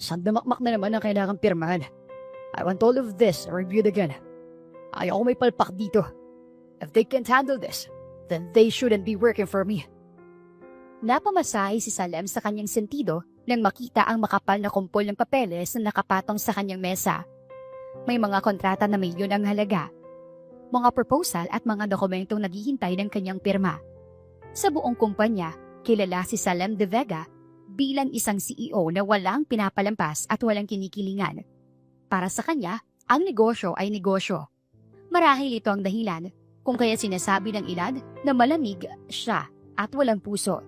Sandamakmak na naman ang kailangang pirmahan. I want all of this reviewed again. Ayaw ko may palpak dito. If they can't handle this, then they shouldn't be working for me. Napamasahe si Salem sa kanyang sentido nang makita ang makapal na kumpol ng papeles na nakapatong sa kanyang mesa. May mga kontrata na milyon ang halaga, mga proposal at mga dokumentong naghihintay ng kanyang pirma. Sa buong kumpanya, kilala si Salem de Vega bilang isang CEO na walang pinapalampas at walang kinikilingan. Para sa kanya, ang negosyo ay negosyo. Marahil ito ang dahilan kung kaya sinasabi ng ilan na malamig siya at walang puso.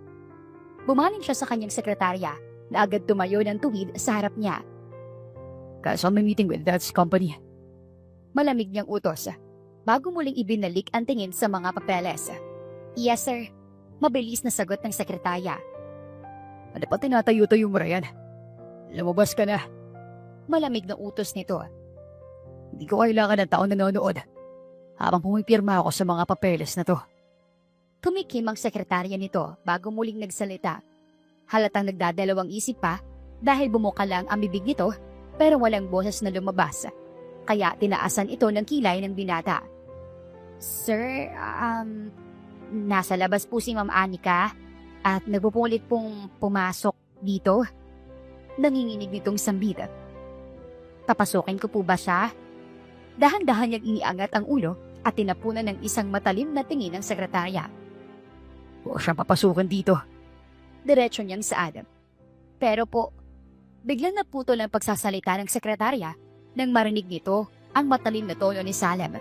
Bumaling siya sa kanyang sekretarya na agad tumayo ng tuwid sa harap niya. Guys, on my meeting with that's company. Malamig niyang utos bago muling ibinalik ang tingin sa mga papeles. Yes, sir. Mabilis na sagot ng sekretarya. Ano pa tinatayo-tayo mo yan? Lumabas ka na. Malamig na utos nito. Hindi ko kailangan ng taong nanonood habang pumipirma ako sa mga papeles na to. Tumikim ang sekretarya nito bago muling nagsalita. Halatang nagdadalawang isip pa dahil bumuka lang ang bibig nito pero walang boses na lumabas. Kaya tinaasan ito ng kilay ng binata. Sir, nasa labas po si Ma'am Anika at nagpupulit pong pumasok dito. Nanginginig nitong sambit. Papasukin ko po ba siya? Dahan-dahan niyang iniangat ang ulo at tinapunan ng isang matalim na tingin ng sekretarya. Huwag siyang papasukan dito. Diretso niyang saad. Pero po, biglang naputol ang pagsasalita ng sekretarya nang marinig nito ang matalim na tono ni Salem.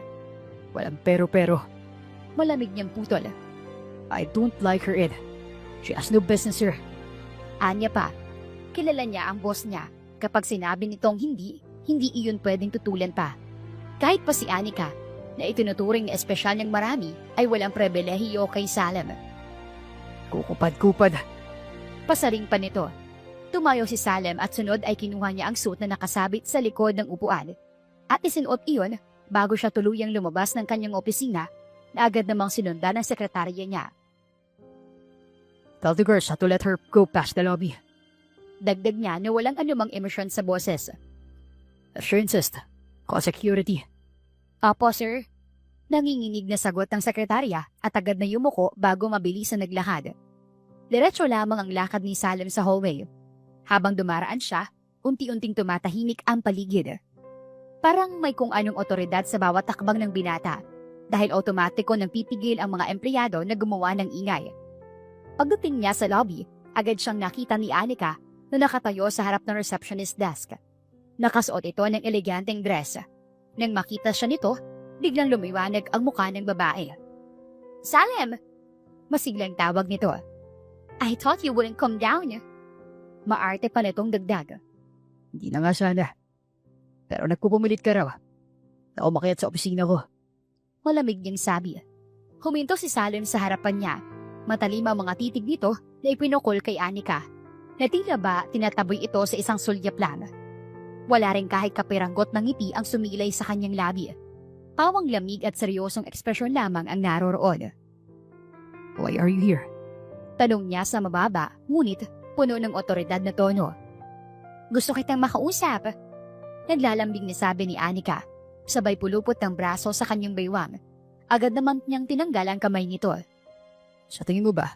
Walang pero-pero. Malamig niyang putol. I don't like her in. She has no business here. Anya pa, kilala niya ang boss niya kapag sinabi nitong hindi iyon pwedeng tutulan pa. Kahit pa si Anika, na itinuturing na espesyal niyang marami, ay walang pribilehiyo kay Salem. Kukupad-kupad. Pasaring pa nito. Tumayo si Salem at sunod ay kinuha niya ang suit na nakasabit sa likod ng upuan. At isinuot iyon bago siya tuluyang lumabas ng kanyang opisina na agad namang sinundan ng sekretarya niya. Tell the girls to let her go past the lobby. Dagdag niya na walang anumang emosyon sa boses. Sure insist. Call security. Apo, sir. Nanginginig na sagot ng sekretarya at agad na yumuko bago mabilis na naglakad. Diretso lamang ang lakad ni Salem sa hallway. Habang dumaraan siya, unti-unting tumatahimik ang paligid. Parang may kung anong otoridad sa bawat takbang ng binata dahil otomatiko nang pipigil ang mga empleyado na gumawa ng ingay. Pagdating niya sa lobby, agad siyang nakita ni Anika na nakatayo sa harap ng receptionist desk. Nakasuot ito ng eleganteng dress. Nang makita siya nito, biglang lumiwanag ang mukha ng babae. Salem! Masiglang tawag nito. I thought you wouldn't come down. Maarte pa nitong dagdag. Hindi na nga sana. Pero nagpupumilit ka raw. Na umakyat sa opisina ko. Malamig niyang sabi. Huminto si Salem sa harapan niya. Matalim ang mga titig nito na ipinukol kay Anika. Na tila ba tinataboy ito sa isang sulyap lang. Wala rin kahit kapiranggot ng ngiti ang sumilay sa kanyang labi. Pawang lamig at seryosong ekspresyon lamang ang naroroon. Why are you here? Tanong niya sa mababa, ngunit puno ng otoridad na tono. Gusto kitang makausap. Naglalambing na sabi ni Anika, sabay pulupot ng braso sa kanyang baywang. Agad naman niyang tinanggal ang kamay nito. Sa tingin mo ba,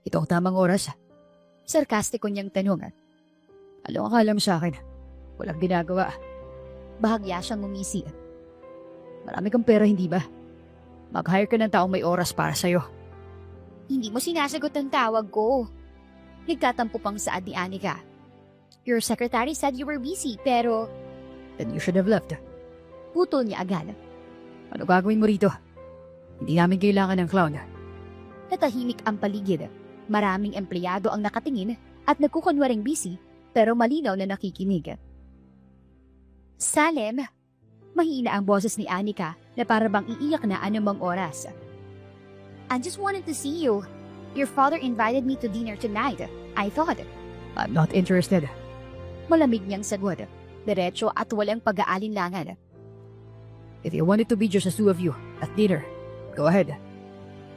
ito ang tamang oras? Sarkastiko niyang tanong. Ano ang akala mo sa akin? Walang ginagawa. Bahagya siyang ngumisi. Marami kang pera, hindi ba? Mag-hire ka ng taong may oras para sa'yo. Hindi mo sinasagot ang tawag ko. Nagtatampo pang saad ni Anika. Your secretary said you were busy, pero... Then you should have left. Putol niya agad. Ano gagawin mo rito? Hindi namin kailangan ng clown. Natahimik ang paligid. Maraming empleyado ang nakatingin at nagkukunwaring busy, pero malinaw na nakikinig. Salem, mahina ang boses ni Anika na parabang iiyak na anumang oras. I just wanted to see you. Your father invited me to dinner tonight. I thought. I'm not interested. Malamig niyang sagot. Diretso at walang pag-aalinlangan. If you want it to be just the two of you at dinner, go ahead.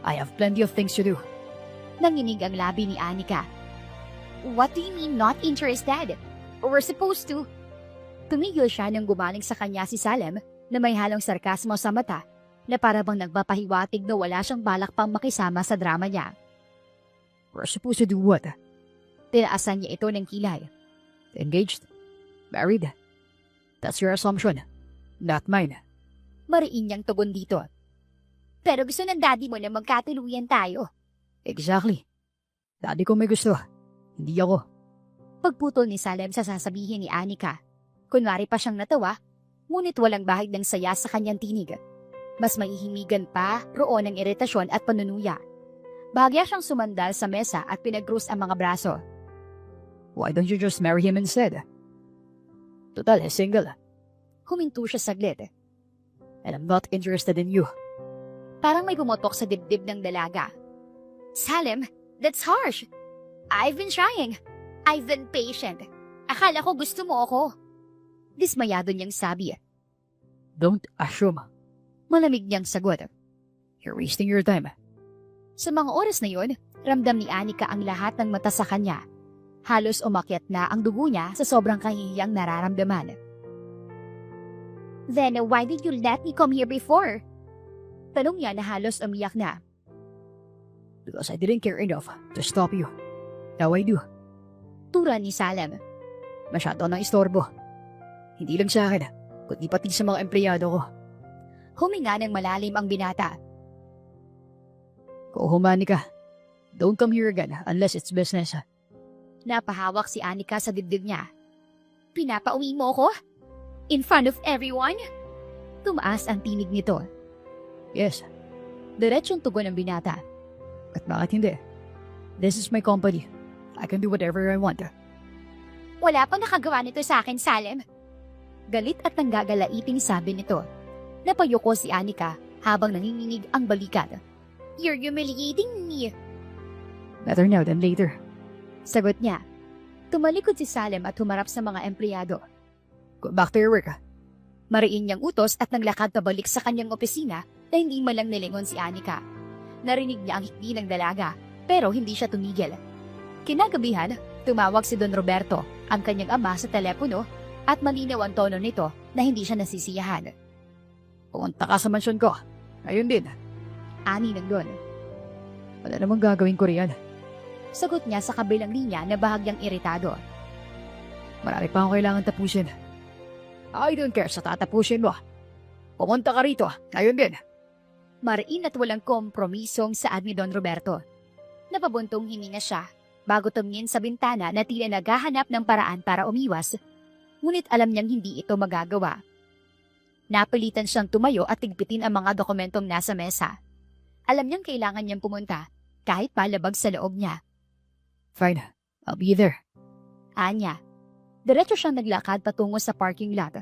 I have plenty of things to do. Nanginig ang labi ni Anika. What do you mean not interested? We're supposed to. Tumigil siya nang gumaling sa kanya si Salem na may halong sarkasmo sa mata na para bang nagpapahiwatig na wala siyang balak pang makisama sa drama niya. We're supposed to do what? Tinaasan niya ito ng kilay. Engaged? Married? That's your assumption. Not mine. Mariin niyang tugon dito. Pero gusto ng daddy mo na magkatuluyan tayo. Exactly. Daddy ko may gusto. Hindi ako. Pagputol ni Salem sa sasabihin ni Anika. Kunwari pa siyang natawa, ngunit walang bahid ng saya sa kanyang tinig. Mas maihimigan pa roon ang iritasyon at panunuya. Bahagya siyang sumandal sa mesa at pinag-cross ang mga braso. Why don't you just marry him instead? Total, single. Huminto siya saglit. And I'm not interested in you. Parang may bumotok sa dibdib ng dalaga. Salem, that's harsh. I've been trying. I've been patient. Akala ko gusto mo ako. Dismayado niyang sabi. Don't assume. Malamig niyang sagot. You're wasting your time. Sa mga oras na yun, ramdam ni Anika ang lahat ng mata sa kanya. Halos umakyat na ang dugo niya sa sobrang kahihiyang nararamdaman. Then why did you let me come here before? Tanong niya na halos umiyak na. Because I didn't care enough to stop you. Now I do. Tura ni Salem. Masyado nang istorbo. Hindi lang sa akin, kundi pati sa mga empleyado ko. Huminga ng malalim ang binata. Go home, Anika. Don't come here again unless it's business. Napahawak si Anika sa dibdib niya. Pinapauwi mo ko? In front of everyone? Tumaas ang tinig nito. Yes. Diretsong tugon ng binata. At bakit hindi? This is my company. I can do whatever I want. Wala pang nakagawa nito sa akin, Salem. Galit at nanggagalaiting sabi nito. Napayuko si Anika habang nanginginig ang balikat. You're humiliating me. Better now than later. Sagot niya. Tumalikod si Salem at humarap sa mga empleyado. Go back to your work. Mariin niyang utos at naglakad pabalik sa kanyang opisina na hindi malang nilingon si Anika. Narinig niya ang hikbi ng dalaga pero hindi siya tumigil. Kinagabihan, tumawag si Don Roberto, ang kanyang ama sa telepono at malinaw ang tono nito na hindi siya nasisiyahan. Pumunta ka sa mansyon ko. Ayun din. Ani ng Don. Wala namang gagawin ko riyan. Sagot niya sa kabilang linya na bahagyang iritado. Marami pa akong kailangan tapusin. I don't care sa tatapusin mo. Pumunta ka rito. Ayun din. Mariin at walang kompromisong saad ni Don Roberto. Napabuntong hininga siya bago tumingin sa bintana na tila naghahanap ng paraan para umiwas, ngunit alam niyang hindi ito magagawa. Napilitan siyang tumayo at tigpitin ang mga dokumentong nasa mesa. Alam niyang kailangan niyang pumunta kahit palabag sa loob niya. Fine, I'll be there. Anya. Diretso siyang naglakad patungo sa parking lot.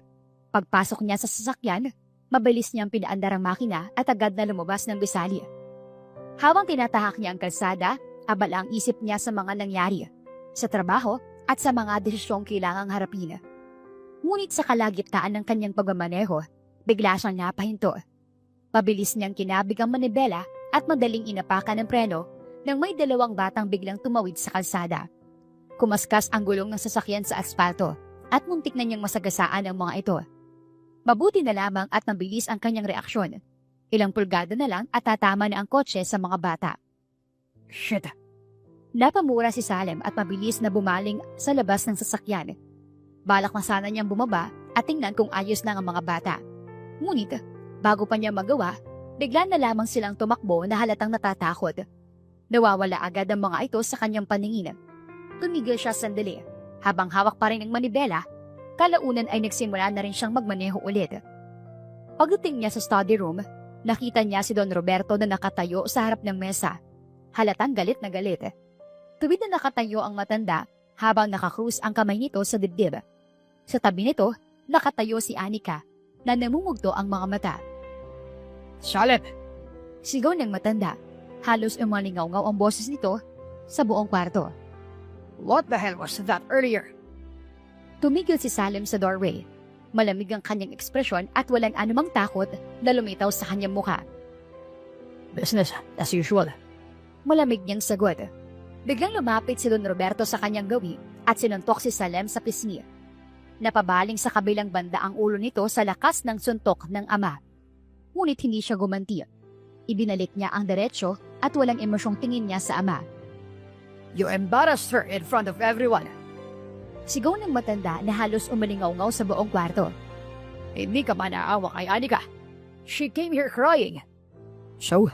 Pagpasok niya sa sasakyan, mabilis niyang pinaandar ang makina at agad na lumabas ng gusali. Habang tinatahak niya ang kalsada, abala ang isip niya sa mga nangyari, sa trabaho at sa mga desisyong kailangang harapin. Ngunit sa kalagitnaan ng kanyang pagmamaneho, bigla siyang napahinto. Pabilis niyang kinabig ang manibela at madaling inapakan ng preno nang may dalawang batang biglang tumawid sa kalsada. Kumaskas ang gulong ng sasakyan sa asfalto at muntik na niyang masagasaan ang mga ito. Mabuti na lamang at mabilis ang kanyang reaksyon. Ilang pulgada na lang at tatama na ang kotse sa mga bata. Shit. Napamura si Salem at mabilis na bumaling sa labas ng sasakyan. Balak na sana niyang bumaba at tingnan kung ayos lang ang mga bata. Ngunit, bago pa niya magawa, bigla na lamang silang tumakbo na halatang natatakot. Nawawala agad ang mga ito sa kanyang paningin. Tumigil siya sandali. Habang hawak pa rin ang manibela, kalaunan ay nagsimula na rin siyang magmaneho ulit. Pagdating niya sa study room, nakita niya si Don Roberto na nakatayo sa harap ng mesa. Halatang galit na galit. Tuwid na nakatayo ang matanda habang nakakrus ang kamay nito sa dibdib. Sa tabi nito, nakatayo si Anika na namumugto ang mga mata. Salem! Sigaw ng matanda. Halos umalingaw-ngaw ang boses nito sa buong kwarto. What the hell was that earlier? Tumigil si Salem sa doorway. Malamig ang kanyang ekspresyon at walang anumang takot na lumitaw sa kanyang mukha. Business as usual. Malamig niyang sagot. Biglang lumapit si Don Roberto sa kanyang gawi at sinuntok si Salem sa pisngi. Napabaling sa kabilang banda ang ulo nito sa lakas ng suntok ng ama. Ngunit hindi siya gumanti. Ibinalik niya ang diretsyo at walang emosyong tingin niya sa ama. You embarrassed her in front of everyone. Sigaw ng matanda na halos umalingaw-ngaw sa buong kwarto. Hindi ka man naawa kay Anika. She came here crying. So,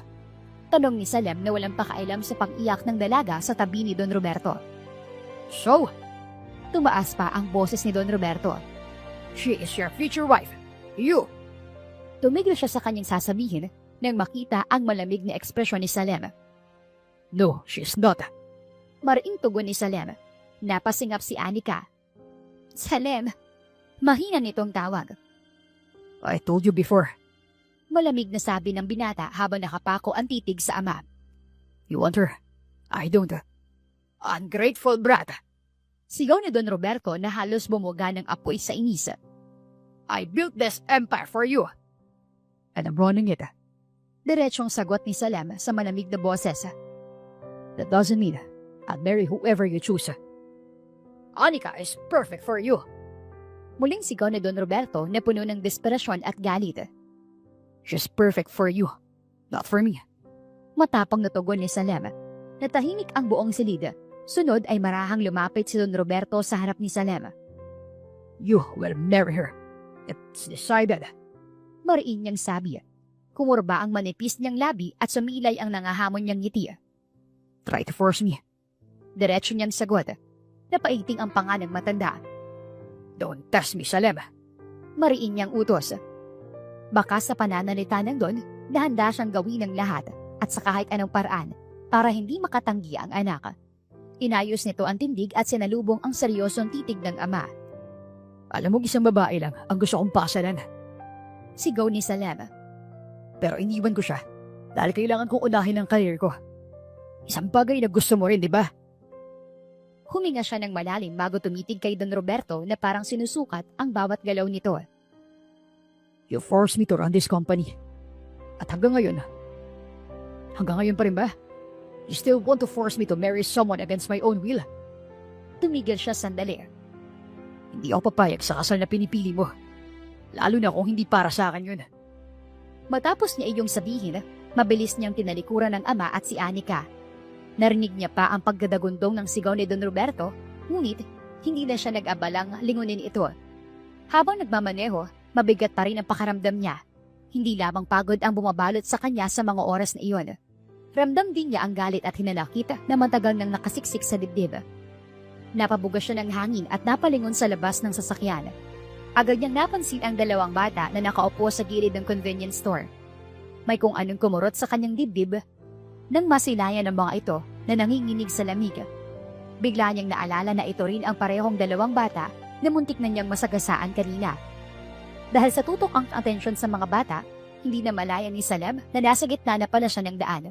Tanong ni Salem na walang pakailam sa pag-iyak ng dalaga sa tabi ni Don Roberto. so, Tumaas pa ang boses ni Don Roberto. she is your future wife. You. Tumigil siya sa kanyang sasabihin nang makita ang malamig na ekspresyon ni Salem. No, she's not. Mariing tugon ni Salem. Napasingap si Anika. Salem, mahina nitong tawag. I told you before. Malamig na sabi ng binata habang nakapako ang titig sa ama. You want her? I don't. Ungrateful brat. Sigaw ni Don Roberto na halos bumuga ng apoy sa inis. I built this empire for you. And I'm running it. Diretsyong sagot ni Salem sa malamig na boses. That doesn't mean I'll marry whoever you choose. Anika is perfect for you. Muling sigaw ni Don Roberto na puno ng desperasyon at galit. She's perfect for you, not for me. Matapang na tugon ni Salem. Natahimik ang buong silid. Sunod ay marahang lumapit si Don Roberto sa harap ni Salem. You will marry her. It's decided. Mariin niyang sabi. Kumurba ang manipis niyang labi at sumilay ang nangahamon niyang ngiti. Try to force me. Diretso niyang sagot. Napaiting ang panga ng matanda. Don't test me, Salem. Mariin niyang utos. Baka sa pananalita ng Don, nahanda siyang gawin ng lahat at sa kahit anong paraan para hindi makatanggi ang anak. Inayos nito ang tindig at sinalubong ang seryosong titig ng ama. Alam mo, isang babae lang ang gusto kong pasalan. Sigaw ni Salem. Pero iniwan ko siya dahil kailangan kong unahin ang karir ko. Isang bagay na gusto mo rin, di ba? Huminga siya ng malalim bago tumitig kay Don Roberto na parang sinusukat ang bawat galaw nito. You forced me to run this company. At hanggang ngayon pa rin ba? You still want to force me to marry someone against my own will? Tumigil siya sandali. Hindi ako papayag sa kasal na pinipili mo. Lalo na kung hindi para sa akin yun. Matapos niya iyong sabihin, mabilis niyang tinalikuran ng ama at si Anika. Narinig niya pa ang pagdadagundong ng sigaw ni Don Roberto, ngunit hindi na siya nag-abalang lingunin ito. Habang nagmamaneho, mabigat pa rin ang pakaramdam niya. Hindi lamang pagod ang bumabalot sa kanya sa mga oras na iyon. Ramdam din niya ang galit at hinanakit na matagal nang nakasiksik sa dibdib. Napabuga siya ng hangin at napalingon sa labas ng sasakyan. Agad niyang napansin ang dalawang bata na nakaupo sa gilid ng convenience store. May kung anong kumurot sa kanyang dibdib nang masilayan ng mga ito na nanginginig sa lamig. Bigla niyang naalala na ito rin ang parehong dalawang bata na muntik na niyang masagasaan kanina. Dahil sa tutok ang atensyon sa mga bata, hindi na malaya ni Salem na nasa gitna na pala siya ng daan.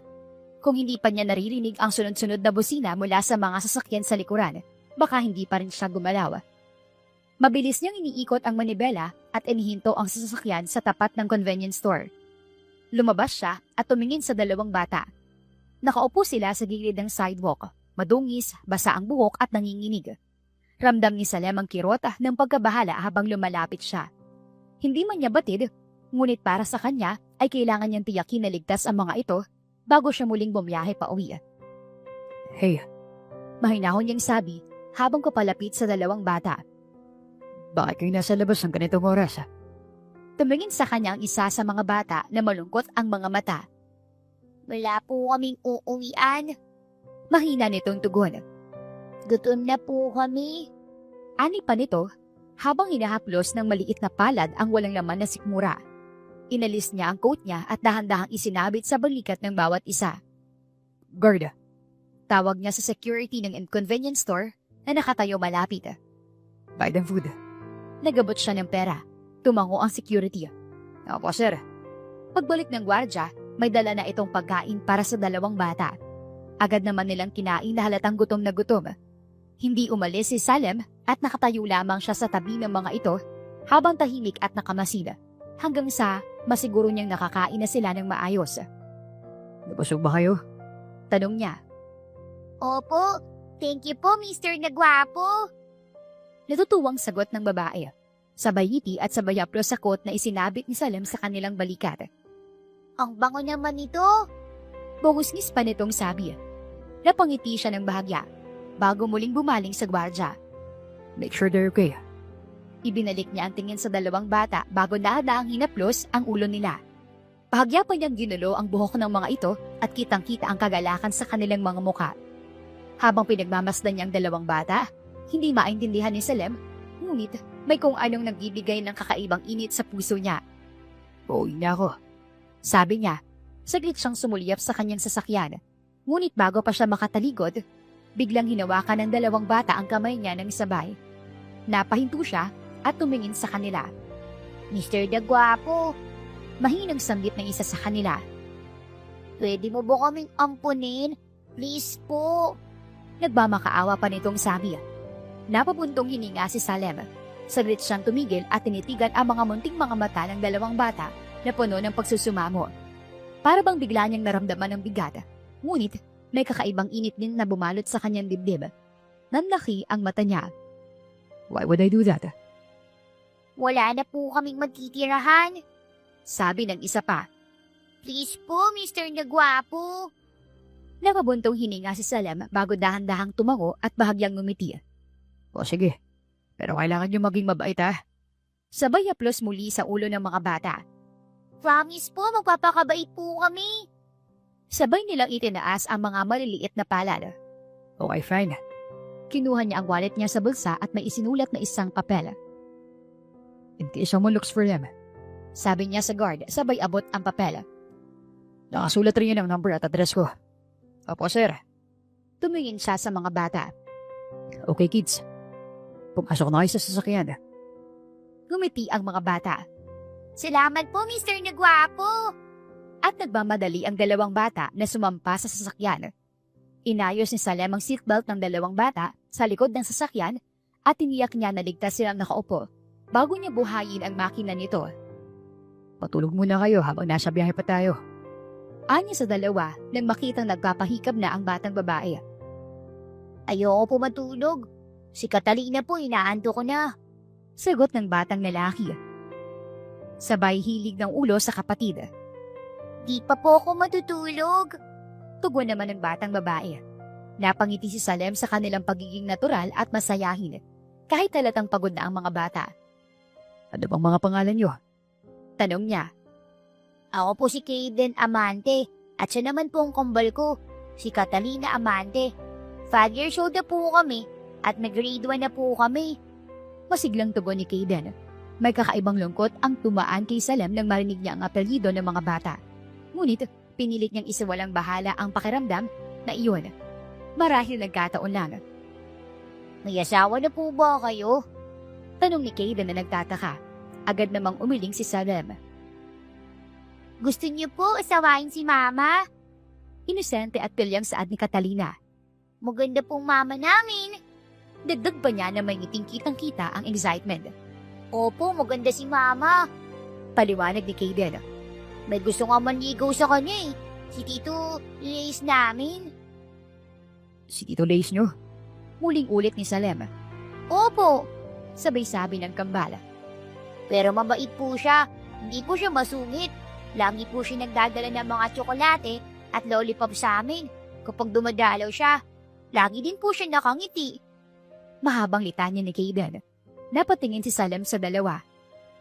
Kung hindi pa niya naririnig ang sunod-sunod na busina mula sa mga sasakyan sa likuran, baka hindi pa rin siya gumalaw. Mabilis niyang iniikot ang manibela at inihinto ang sasakyan sa tapat ng convenience store. Lumabas siya at tumingin sa dalawang bata. Nakaupo sila sa gilid ng sidewalk, madungis, basa ang buhok at nanginginig. Ramdam ni Salem ang kirota ng pagkabahala habang lumalapit siya. Hindi man niya batid, ngunit para sa kanya ay kailangan niyang tiyakin na ligtas ang mga ito bago siya muling bumiyahe pa uwi. Hey, Mahinahon niyang sabi habang papalapit sa dalawang bata. bakit kayo nasa labas ng ganitong oras? Tumingin sa kanya ang isa sa mga bata na malungkot ang mga mata. Wala po kaming uuwian. Mahina nitong tugon. Gutom na po kami. Ani pa nito habang hinahaplos ng maliit na palad ang walang laman na sikmura. Inalis niya ang coat niya at dahan-dahang isinabit sa balikat ng bawat isa. Guard. Tawag niya sa security ng convenience store na nakatayo malapit. Buy them food. Nagabot siya ng pera. Tumango ang security. Opo, sir. Pagbalik ng gwardya, may dala na itong pagkain para sa dalawang bata. Agad naman nilang kinain na halatang gutom na gutom. Hindi umalis si Salem at nakatayo lamang siya sa tabi ng mga ito habang tahimik at nakamasid. Hanggang sa masiguro niyang nakakain na sila ng maayos. Nabusog ba kayo? Tanong niya. Opo, thank you po Mr. Nagwapo. Natutuwang sagot ng babae. Sabay ngiti at sabay haplos sa coat na isinabit ni Salem sa kanilang balikat. Ang bango naman nito. Bungusngis pa nitong sabi. Napangiti siya ng bahagya bago muling bumaling sa gwardya. Make sure they're okay. Ibinalik niya ang tingin sa dalawang bata bago daang hinaplos ang ulo nila. Bahagya pa niyang ginulo ang buhok ng mga ito at kitang-kita ang kagalakan sa kanilang mga mukha. Habang pinagmamasdan niya ang dalawang bata, hindi maintindihan ni Salem, ngunit may kung anong nagbibigay ng kakaibang init sa puso niya. Uuwi na ako. Sabi niya, saglit siyang sumulyap sa kanyang sasakyan. Ngunit bago pa siya makataligod, biglang hinawakan ng dalawang bata ang kamay niya ng sabay. Napahinto siya at tumingin sa kanila. Mr. Dagwapo, Mahinang sambit ng isa sa kanila. pwede mo ba kaming ampunin? Please po. Nagmamakaawa pa nitong sabi. Napabuntong hininga si Salem. Saglit siyang tumigil at tinitigan ang mga munting mga mata ng dalawang bata na puno ng pagsusumamo. Para bang bigla niyang naramdaman ng bigat. Ngunit may kakaibang init din na bumalot sa kanyang dibdib. Nanlaki ang mata niya. Why would I do that? Wala na po kaming magtitirahan. Sabi ng isa pa. Please po, Mr. Dagwapo. Napabuntong hininga si Salem bago dahan-dahang tumango at bahagyang ngumiti. O sige. Pero kailangan niyo maging mabait ha. Sabay haplos muli sa ulo ng mga bata. Promise po, magpapakabait po kami. Sabay nilang itinaas ang mga maliliit na palad. Okay, fine. Kinuha niya ang wallet niya sa bulsa at may isinulat na isang papel. In case someone looks for them. Sabi niya sa guard, sabay abot ang papel. Nakasulat rin yun ang number at address ko. Opo, sir. Tumingin siya sa mga bata. Okay, kids. Pumasok na kayo sa sasakyan. Gumiti ang mga bata. Salamat po, Mr. Dagwapo. At nagmamadali ang dalawang bata na sumampa sa sasakyan. Inayos ni Salem ang seatbelt ng dalawang bata sa likod ng sasakyan at tiniyak niya na ligtas silang nakaupo bago niya buhayin ang makina nito. Patulog muna kayo habang nasa biyahe pa tayo. Anya sa dalawa nang makitang nagpapahikab na ang batang babae. Ayoko po matulog. Si Catalina po, inaanto ko na. Sagot ng batang lalaki. Sabay hilig ng ulo sa kapatid. Di pa po ako matutulog. Tugon naman ng batang babae. Napangiti si Salem sa kanilang pagiging natural at masayahin, kahit halatang pagod na ang mga bata. Ano bang mga pangalan niyo? Tanong niya. Ako po si Kaden Amante at siya naman po ang kambal ko, si Catalina Amante. 5 years old na po kami at mag-grade 1 na po kami. Masiglang tugon ni Kaden. May kakaibang lungkot ang tumaan kay Salem nang marinig niya ang apelyido ng mga bata. Ngunit pinilit niyang isawalang bahala ang pakiramdam na iyon. Marahil nagkataon lang. May asawa na po ba kayo? Tanong ni Kaden na nagtataka. Agad namang umiling si Salem. Gusto niyo po asawain si Mama? Inosente at pilyang saad ni Catalina. Maganda pong mama namin. Dagdag pa niya na may ngiting kitang-kita ang excitement. Opo, maganda si Mama. Paliwanag ni Kaden. May gusto nga manligaw sa kanya eh. Si Tito Lace namin. Si Tito Lace niyo? Muling ulit ni Salem. Opo. Sabay sabi ng kambal. Pero mabait po siya. Hindi po siya masungit. Lagi po siya nagdadala ng mga tsokolate at lollipop sa amin. Kapag dumadalaw siya, lagi din po siya nakangiti. Mahabang litanya ni Kaden. Napatingin si Salem sa dalawa.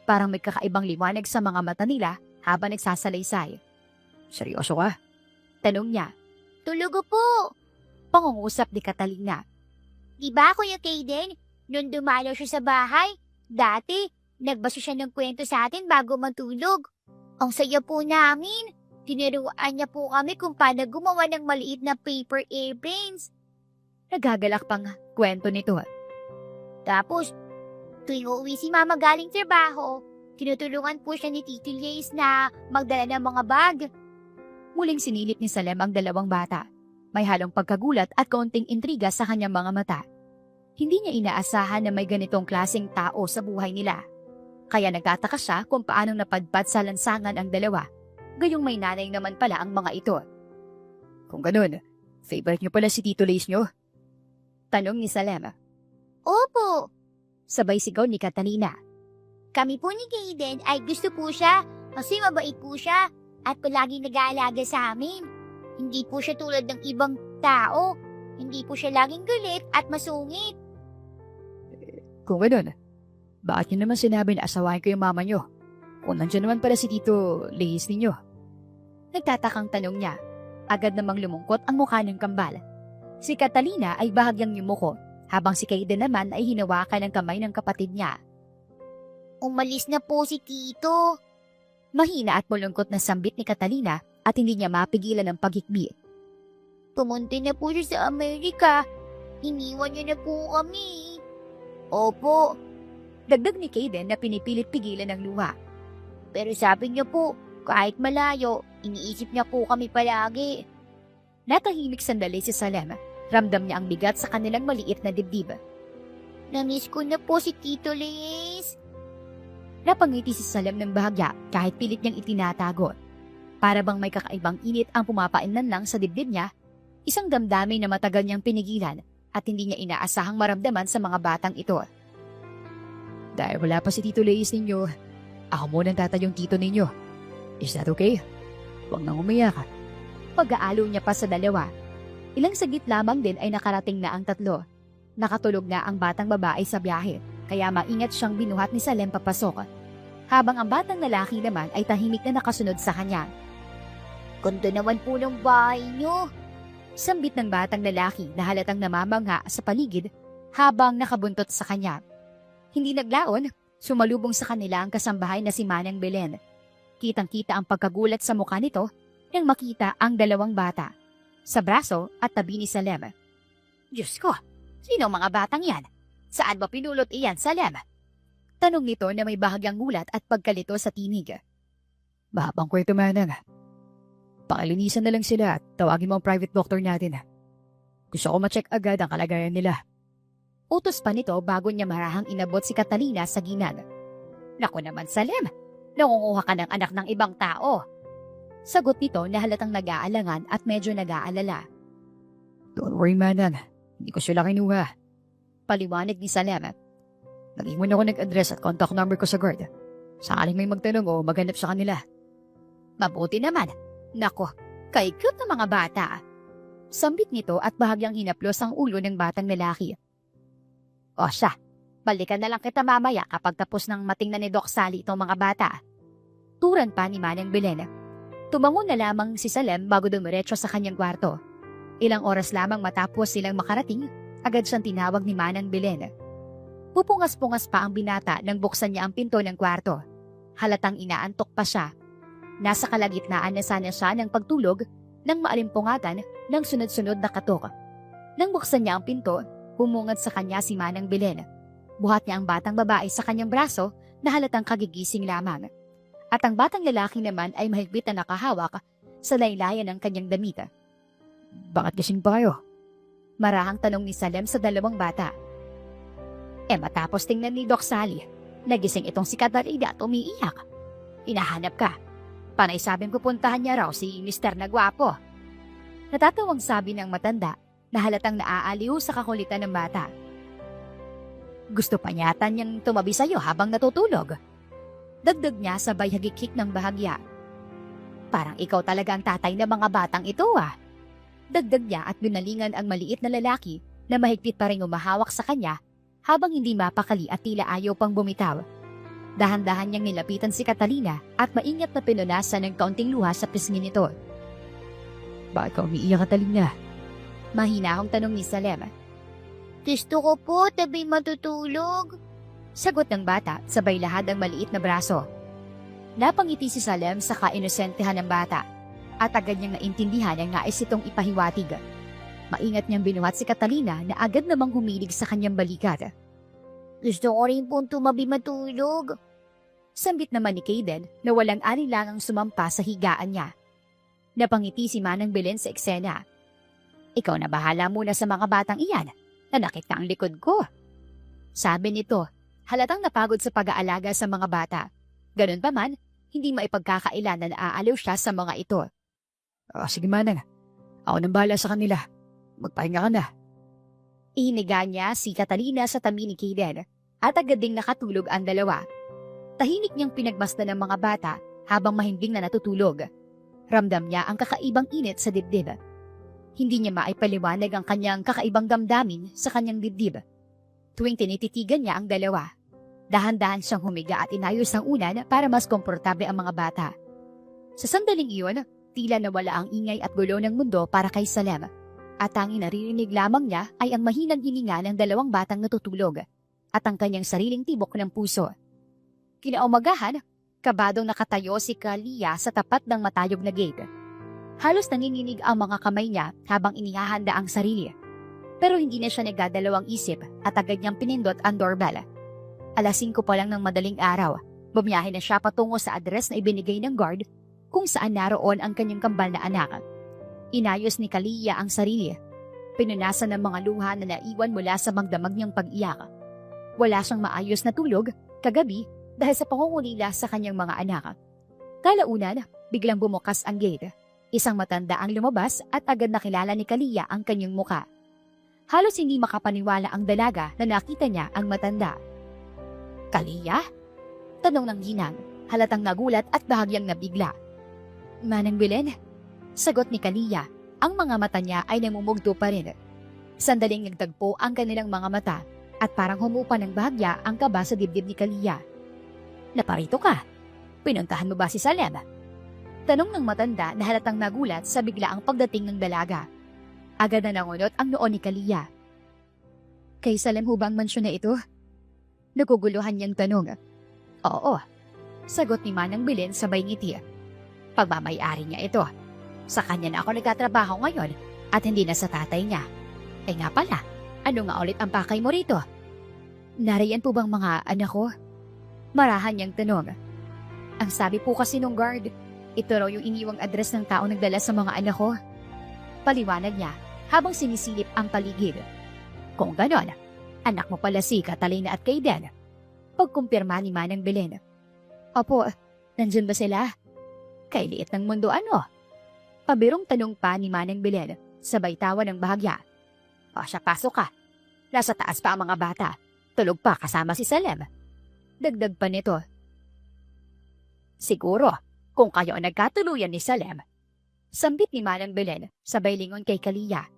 Parang may kakaibang liwanag sa mga mata nila habang nagsasalaysay. Seryoso ka? Tanong niya. Tulog po. Pangungusap ni Catalina. Diba, Kuya Kaden? Nung dumalaw siya sa bahay, dati, nagbaso siya ng kwento sa atin bago matulog. Ang saya po namin. Tinuruan niya po kami kung paano gumawa ng maliit na paper airplanes. Nagagalak pang kwento nito. Tapos, tuwing uuwi si Mama galing trabaho, tinutulungan po siya ni Tito Lace na magdala ng mga bag. Muling sinilip ni Salem ang dalawang bata. May halong pagkagulat at kaunting intriga sa kanyang mga mata. Hindi niya inaasahan na may ganitong klaseng tao sa buhay nila. Kaya nagtataka siya kung paano napadpad sa lansangan ang dalawa. Gayong may nanay naman pala ang mga ito. Kung ganun, favorite niyo pala si Tito Lace niyo? Tanong ni Salem. Opo. Sabay sigaw ni Catalina. Kami po ni Kaden ay gusto po siya kasi mabait po siya at palaging nag-aalaga sa amin. Hindi po siya tulad ng ibang tao. Hindi po siya laging galit at masungit. Kung ganun, bakit niyo naman sinabi na asawahin ko yung mama niyo? Kung nandiyan naman pala si Tito Leis ninyo. Nagtatakang tanong niya. Agad namang lumungkot ang mukha ng kambal. Si Catalina ay bahagyang yumuko, habang si Kaden naman ay hinawakan ng kamay ng kapatid niya. Umalis na po si Tito. Mahina at malungkot na sambit ni Catalina at hindi niya mapigilan ang paghikbi. Pumunta na po siya sa Amerika. Iniwan niya na po kami. Opo, Dagdag ni Kaden na pinipilit pigilan ng luha. pero sabi niya po, kahit malayo, iniisip niya po kami palagi. Natahimik sandali si Salem. Ramdam niya ang bigat sa kanilang maliit na dibdib. Namiss ko na po si Tito Leis. Napangiti si Salem ng bahagya kahit pilit niyang itinatago. Para bang may kakaibang init ang pumapainlan lang sa dibdib niya, isang damdamin na matagal niyang pinigilan at hindi niya inaasahang maramdaman sa mga batang ito. Dahil wala pa si Tito Leis ninyo, ako muna ang tatayong tito ninyo. Is that okay? Huwag nang umiyak. Pag-aalo niya pa sa dalawa. Ilang saglit lamang din ay nakarating na ang tatlo. Nakatulog na ang batang babae sa biyahe, kaya maingat siyang binuhat ni Salem papasok. Habang ang batang lalaki naman ay tahimik na nakasunod sa kanya. Ganda naman po ng bahay niyo. Sambit ng batang lalaki na halatang namamangha sa paligid habang nakabuntot sa kanya. Hindi naglaon, sumalubong sa kanila ang kasambahay na si Manang Belen. Kitang-kita ang pagkagulat sa mukha nito nang makita ang dalawang bata sa braso at tabi ni Salem. Diyos ko, sino mga batang yan? Saan ba pinulot iyan, Salem? Tanong nito na may bahagyang gulat at pagkalito sa tinig. Mahabang kwento, Manang. Pakilinisan na lang sila at tawagin mo ang private doctor natin. Gusto ko ma-check agad ang kalagayan nila. Utos pa nito bago niya marahang inabot si Catalina sa ginag. Naku naman, Salem, nangunguha ka ng anak ng ibang tao. Sagot nito na halatang nag-aalangan at medyo nag-aalala. Don't worry, Manang. Hindi ko sila kinuha. Paliwanag ni Salem. Nag-iwan ako nag-address at contact number ko sa guard. Sakaling may magtanong o maghanap sa kanila. Mabuti naman. Nako, kay cute na mga bata. Sambit nito at bahagyang hinaplos ang ulo ng batang lalaki. O siya, balikan na lang kita mamaya kapag tapos ng matingnan ni Doc Sally itong mga bata. Turan pa ni Manang Belen. Tumango na lamang si Salem bago dumiretso sa kanyang kwarto. Ilang oras lamang matapos silang makarating, agad siyang tinawag ni Manang Belen. Pupungas-pungas pa ang binata nang buksan niya ang pinto ng kwarto. Halatang inaantok pa siya. Nasa kalagitnaan na sana siya ng pagtulog nang maalimpungatan ng sunod-sunod na katok. Nang buksan niya ang pinto, humungad sa kanya si Manang Belen. Buhat niya ang batang babae sa kanyang braso na halatang kagigising lamang. At ang batang lalaki naman ay mahigpit na nakahawak sa laylayan ng kanyang damit. Bakit gising pa kayo? Marahang tanong ni Salem sa dalawang bata. Matapos tingnan ni Doc Sally, nagising itong si Catalina at umiiyak. Hinahanap ka. Panay sabing pupuntahan niya raw si Mr. na gwapo. Natatawang sabi ng matanda na halatang naaaliw sa kakulitan ng bata. Gusto pa yata niyang tumabi sa'yo habang natutulog. Dagdag niya sabay hagikik ng bahagya. Parang ikaw talaga ang tatay ng mga batang ito ah. Dagdag niya at binalingan ang maliit na lalaki na mahigpit pa rin umahawak sa kanya habang hindi mapakali at tila ayaw pang bumitaw. Dahan-dahan niyang nilapitan si Catalina at maingat na pinunasan ng kaunting luha sa pisngi nito. Bakit ka umiiyak, Catalina? Mahinahong tanong ni Salem. Gusto ko po tabi matutulog. Sagot ng bata sabay lahad ang maliit na braso. Napangiti si Salem sa kainosentehan ng bata at agad niyang naintindihan ang nais itong ipahiwatig. Maingat niyang binuhat si Catalina na agad namang humilig sa kanyang balikat. Gusto ko rin pong tumabi matulog. Sambit naman ni Kaden na walang alinlangang sumampa sa higaan niya. Napangiti si Manang Belen sa eksena. Ikaw na bahala muna sa mga batang iyan. Nanakit na ang likod ko. Sabi nito, halatang napagod sa pag-aalaga sa mga bata. Ganun pa man, hindi maipagkakailan na naaaliw siya sa mga ito. Sige, Manang. Ako nang bahala sa kanila. Magpahinga ka na. Ihiniga niya si Catalina sa tabi ni Kaden at agad ding nakatulog ang dalawa. Tahimik niyang pinagmasdan ng mga bata habang mahimbing na natutulog. Ramdam niya ang kakaibang init sa dibdib. Hindi niya maipaliwanag ang kanyang kakaibang damdamin sa kanyang dibdib. Tuwing tinititigan niya ang dalawa, dahan-dahan siyang humiga at inayos ang unan para mas komportable ang mga bata. Sa sandaling iyon, tila nawala ang ingay at gulo ng mundo para kay Salem. At tanging naririnig lamang niya ay ang mahinang hininga ng dalawang batang natutulog at ang kanyang sariling tibok ng puso. Kinaumagahan, kabadong nakatayo si Kalia sa tapat ng matayog na gate. Halos nanginginig ang mga kamay niya habang inihahanda ang sarili. Pero hindi na siya nagdadalawang isip at agad niyang pinindot ang doorbell. Alas 5 pa lang ng madaling araw, bumiyahe na siya patungo sa address na ibinigay ng guard kung saan naroon ang kanyang kambal na anak. Inayos ni Kalia ang sarili. Pinunasan ng mga luha na naiwan mula sa magdamag niyang pag-iyak. Wala siyang maayos na tulog kagabi dahil sa pangungulila sa kanyang mga anak. Kalaunan, biglang bumukas ang gate. Isang matanda ang lumabas at agad nakilala ni Kalia ang kanyang muka. Halos hindi makapaniwala ang dalaga na nakita niya ang matanda. "Kalia?" Tanong ng ginang, halatang nagulat at bahagyang nabigla. "Manang Belen?" Sagot ni Kalia. Ang mga mata niya ay namumugto pa rin. Sandaling nagtagpo ang kanilang mga mata at parang humupa ng bahagya ang kaba sa dibdib ni Kalia. "Naparito ka? Pinuntahan mo ba si Salem?" Tanong ng matanda na halatang nagulat sa biglaang pagdating ng dalaga. Agad na nangunot ang noo ni Kalia. "Kay Salem ho ba ang mansyon na ito?" Naguguluhan niyang tanong. "Oo," sagot ni Manang Belen sabay ngiti. "Pagmamay-ari niya ito. Sa kanya na ako nagtatrabaho ngayon at hindi na sa tatay niya. Eh nga pala, ano nga ulit ang pakay mo rito?" "Nariyan po bang mga anak ko?" Marahan niyang tanong. "Ang sabi po kasi nung guard, ito raw yung iniwang address ng tao nagdala sa mga anak ko." Paliwanag niya habang sinisilip ang paligid. "Kung ganon, anak mo pala si Catalina at Kayden." Pagkumpirma ni Manang Belen. "Opo, nandyan ba sila?" "Kay liit ng mundo ano?" Pabirong tanong pa ni Manang Belen, sabay tawa ng bahagya. "O siya, pasok ka. Nasa taas pa ang mga bata. Tulog pa kasama si Salem." Dagdag pa nito. "Siguro, kung kayo ang nagkatuluyan ni Salem." Sambit ni Manang Belen, sabay lingon kay Kalia.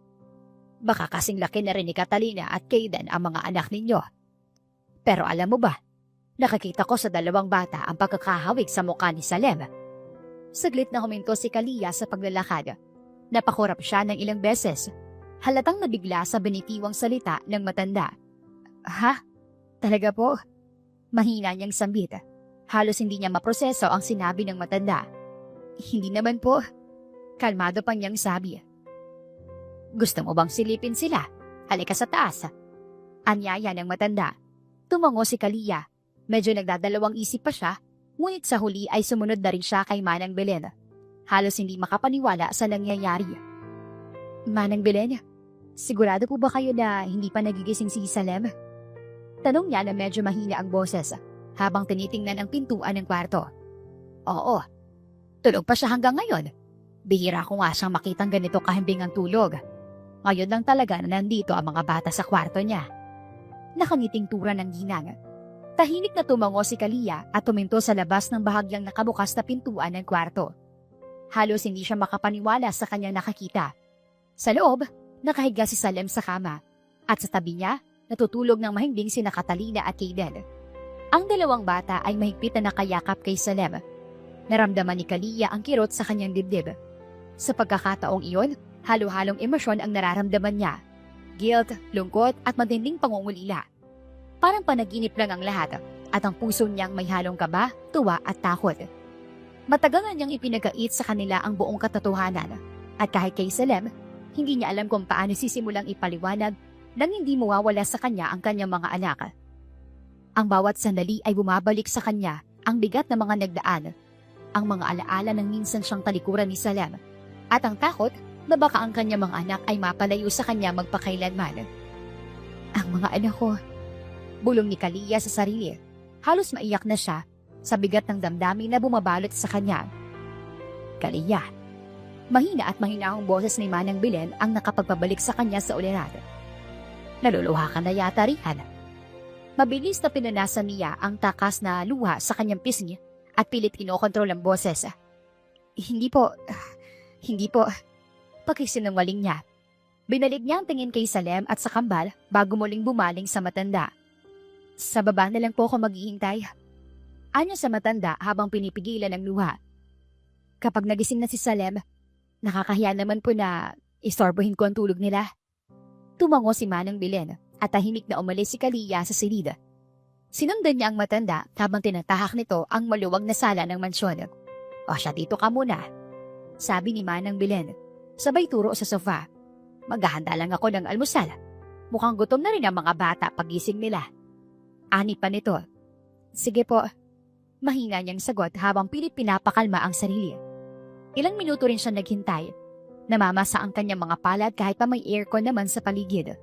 "Baka kasing laki na rin ni Catalina at Kayden ang mga anak ninyo. Pero alam mo ba, nakakita ko sa dalawang bata ang pagkakahawig sa mukha ni Salem." Saglit na huminto si Kalia sa paglalakad. Napakurap siya ng ilang beses. Halatang nabigla sa binitiwang salita ng matanda. "Ha? Talaga po?" Mahina niyang sambit. Halos hindi niya maproseso ang sinabi ng matanda. "Hindi naman po." Kalmado pa niyang sabi. "Gusto mo bang silipin sila? Halika sa taas." Anyaya ng matanda. Tumango si Kalia. Medyo nagdadalawang isip pa siya, ngunit sa huli ay sumunod na rin siya kay Manang Belen. Halos hindi makapaniwala sa nangyayari. "Manang Belen, sigurado po ba kayo na hindi pa nagigising si Salem?" Tanong niya na medyo mahina ang boses habang tinitingnan ang pintuan ng kwarto. "Oo, tulog pa siya hanggang ngayon. Bihira ko nga siyang makitang ganito kahimbing ang tulog. Ngayon lang talaga na nandito ang mga bata sa kwarto niya." Nakangiting tura ng ginang. Tahimik na tumango si Kalia at tuminto sa labas ng bahagyang nakabukas na pintuan ng kwarto. Halos hindi siya makapaniwala sa kanyang nakakita. Sa loob, nakahiga si Salem sa kama at sa tabi niya, natutulog ng mahimbing sina Catalina at Kayden. Ang dalawang bata ay mahigpit na nakayakap kay Salem. Naramdaman ni Kalia ang kirot sa kanyang dibdib. Sa pagkakataong iyon, halo-halong emosyon ang nararamdaman niya. Guilt, lungkot at matinding pangungulila. Parang panaginip lang ang lahat at ang puso niyang may halong kaba, tuwa at takot. Matagal na niyang ipinagkait sa kanila ang buong katotohanan at kahit kay Salem, hindi niya alam kung paano sisimulang ipaliwanag nang hindi mawawala sa kanya ang kanyang mga anak. Ang bawat sandali ay bumabalik sa kanya ang bigat na mga nagdaan, ang mga alaala ng minsan siyang talikuran ni Salem, at ang takot na baka ang kanyang mga anak ay mapalayo sa kanya magpakailanman. "Ang mga anak ko," bulong ni Kalia sa sarili. Halos maiyak na siya sa bigat ng damdamin na bumabalot sa kanya. "Kalia." Mahina at mahinahong boses ni Manang Belen ang nakapagpabalik sa kanya sa ulirat. "Naluluha ka na yata, Rihan." Mabilis na pinanasan niya ang takas na luha sa kanyang pisngi at pilit kinokontrol ang boses. Hindi po. Pakisinungaling niya. Binalik niya ang tingin kay Salem at sa kambal bago muling bumaling sa matanda. Sa baba na lang po ako maghihintay. Anyo sa matanda habang pinipigilan ang luha. Kapag nagising na si Salem, nakakahiya naman po na istorbohin ko ang tulog nila. Tumango si Manang Belen at tahimik na umalis si Kalia sa silid. Sinundan niya ang matanda habang tinatahak nito ang maluwag na sala ng mansyon. O siya, dito ka muna, sabi ni Manang Belen. Sabay turo sa sofa. Maghahanda lang ako ng almusal. Mukhang gutom na rin ang mga bata pagising nila. Ani pa nito. Sige po. Mahina niyang sagot habang pilit pinapakalma ang sarili. Ilang minuto rin siya naghintay. Namamasa ang kanyang mga palad kahit pa may aircon naman sa paligid.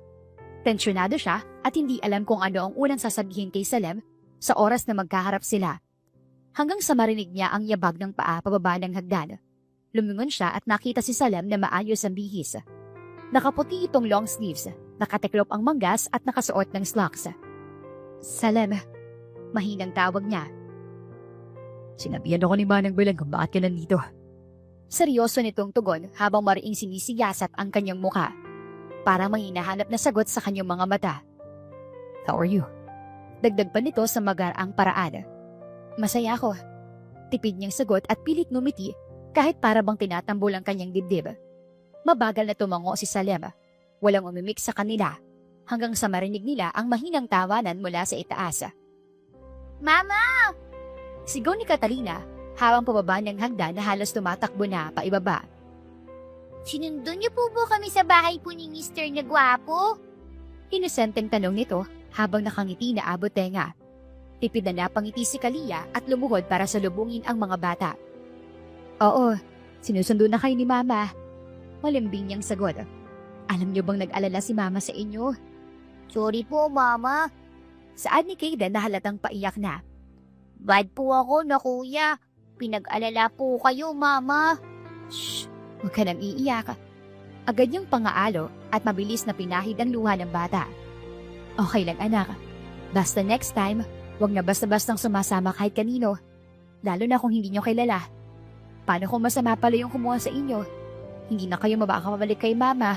Tensyonado siya at hindi alam kung ano ang unang sasabihin kay Salem sa oras na magkaharap sila. Hanggang sa marinig niya ang yabag ng paa pababa ng hagdan. Lumingon siya at nakita si Salem na maayos ang bihis. Nakaputi itong long sleeves, nakatiklop ang manggas at nakasuot ng slacks. Salem, mahinang tawag niya. Sinabihan ako ni Manang Belen kung bakit ka nandito. Seryoso nitong tugon habang mariing sinisiyasat ang kanyang muka. Parang may hinahanap na sagot sa kanyang mga mata. How are you? Dagdag pa nito sa magaraang paraan. Masaya ako. Tipid niyang sagot at pilit ngumiti kahit para bang tinatambol ang kanyang dibdib. Mabagal na tumango si Salem. Walang umimik sa kanila hanggang sa marinig nila ang mahinang tawanan mula sa itaas. Mama! Sigaw ni Catalina habang pababa ng hagdan na halos tumatakbo na paibaba. Sinundon niyo po ba kami sa bahay po ni Mr. na gwapo? Inosenteng tanong nito habang nakangiti na abot tenga. Tipid na napangiti si Kalia at lumuhod para salubungin ang mga bata. Oo, sinusundo na kayo ni Mama. Malambing niyang sagot. Alam niyo bang nag-alala si Mama sa inyo? Sorry po, Mama. Saad ni Kaden na halatang paiyak na. Bad po ako na kuya. Pinag-alala po kayo, Mama. Shh! Huwag ka nang iiyak. Agad niyang pangaalo at mabilis na pinahid ang luha ng bata. Okay lang anak. Basta next time, huwag na basta-bastang sumasama kahit kanino. Lalo na kung hindi niyo kilala. Paano kung masama pala yung kumuha sa inyo? Hindi na kayo mabakabalik kay Mama.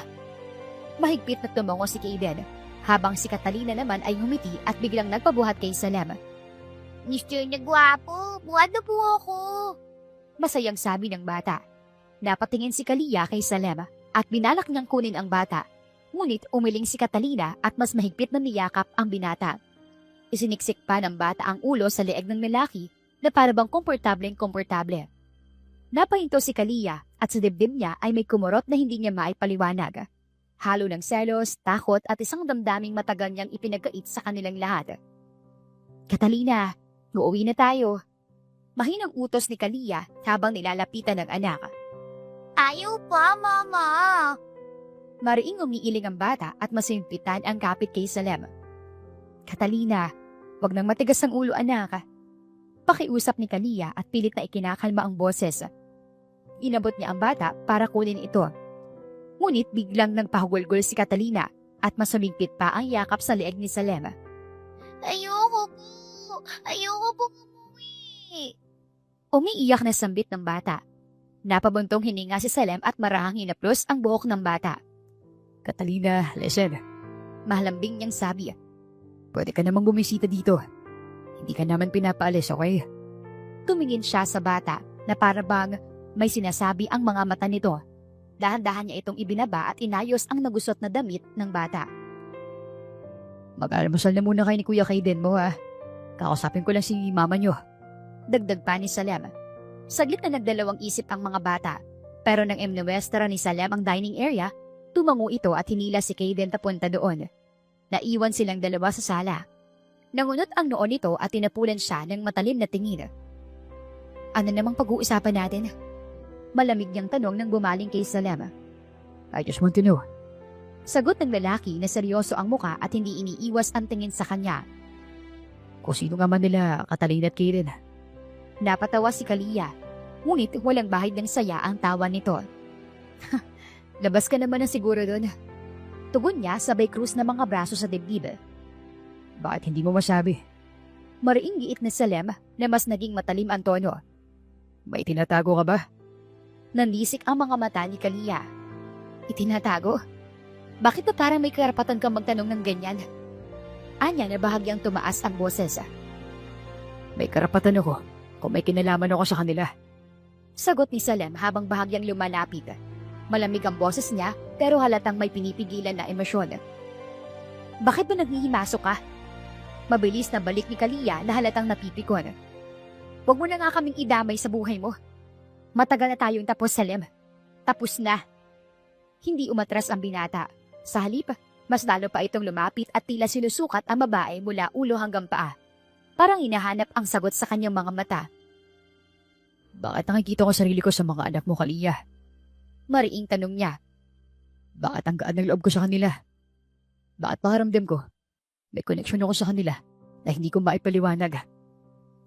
Mahigpit na tumango si Kaden, habang si Catalina naman ay humiti at biglang nagpabuhat kay Salem. Mr. na gwapo, buhat na po ako. Masayang sabi ng bata. Napatingin si Kalia kay Salem at binalak niyang kunin ang bata. Ngunit umiling si Catalina at mas mahigpit na niyakap ang binata. Isiniksik pa ng bata ang ulo sa leeg ng lalaki na parabang komportable. Napahinto si Kalia at sa dibdib niya ay may kumurot na hindi niya maipaliwanag. Halo ng selos, takot at isang damdaming matagal niyang ipinagkait sa kanilang lahat. Catalina, uuwi na tayo. Mahinang utos ni Kalia habang nilalapitan ng anak. Ayaw pa, Mama. Mariing umiiling ang bata at masimpitan ang kapit kay Salem. Catalina, wag nang matigas ang ulo anak. Pakiusap ni Kalia at pilit na ikinakalma ang boses. Inabot niya ang bata para kunin ito. Ngunit biglang nagpahugulgol si Catalina at mas sumigpit pa ang yakap sa leeg ni Salem. Ayoko po. Ayoko po umuwi. Umiiyak na sambit ng bata. Napabuntong hininga si Salem at marahang hinaplos ang buhok ng bata. Catalina, listen. Mahalambing niyang sabi. Pwede ka namang bumisita dito. Hindi ka naman pinapaalis, okay? Tumingin siya sa bata na parabang may sinasabi ang mga mata nito. Dahan-dahan niya itong ibinaba at inayos ang nagusot na damit ng bata. Mag-almusal na muna kayo ni Kuya Kaden mo ha. Kakausapin ko lang si mama niyo. Dagdag pa ni Salem. Saglit na nagdalawang isip ang mga bata. Pero nang imnuwestera ni Salem ang dining area, tumango ito at hinila si Kaden papunta doon. Naiwan silang dalawa sa sala. Nangunot ang noo nito at tinapulan siya ng matalim na tingin. Ano namang pag-uusapan natin? Malamig niyang tanong nang bumaling kay Salem. I just want to know. Sagot ng lalaki na seryoso ang muka at hindi iniiwas ang tingin sa kanya. Kung sino nga man nila, Catalina at Kaden. Napatawa si Kalia, ngunit walang bahid ng saya ang tawa nito. Labas ka naman na siguro doon. Tugon niya sabay krus na mga braso sa dibdib. Bakit hindi mo masabi? Mariing giit ni Salem na mas naging matalim ang tono. May tinatago ka ba? Nandisik ang mga mata ni Kalia. Itinatago? Bakit na parang may karapatan kang magtanong ng ganyan? Anya na bahagyang tumaas ang boses. May karapatan ako kung may kinalaman ako sa kanila. Sagot ni Salem habang bahagyang lumalapit. Malamig ang boses niya pero halatang may pinipigilan na emosyon. Bakit ba naghihimasok ka? Mabilis na balik ni Kalia na halatang napipikon. Huwag mo na nga kaming idamay sa buhay mo. Matagal na tayong tapos, Salem. Tapos na. Hindi umatras ang binata. Sa halip, mas lalo pa itong lumapit at tila sinusukat ang babae mula ulo hanggang paa. Parang hinahanap ang sagot sa kanyang mga mata. Bakit nakikita ko sarili ko sa mga anak mo, Kalia? Mariing tanong niya. Bakit ang gaan ng loob ko sa kanila? Bakit pakiramdam ko? May koneksyon ako sa kanila na hindi ko maipaliwanag.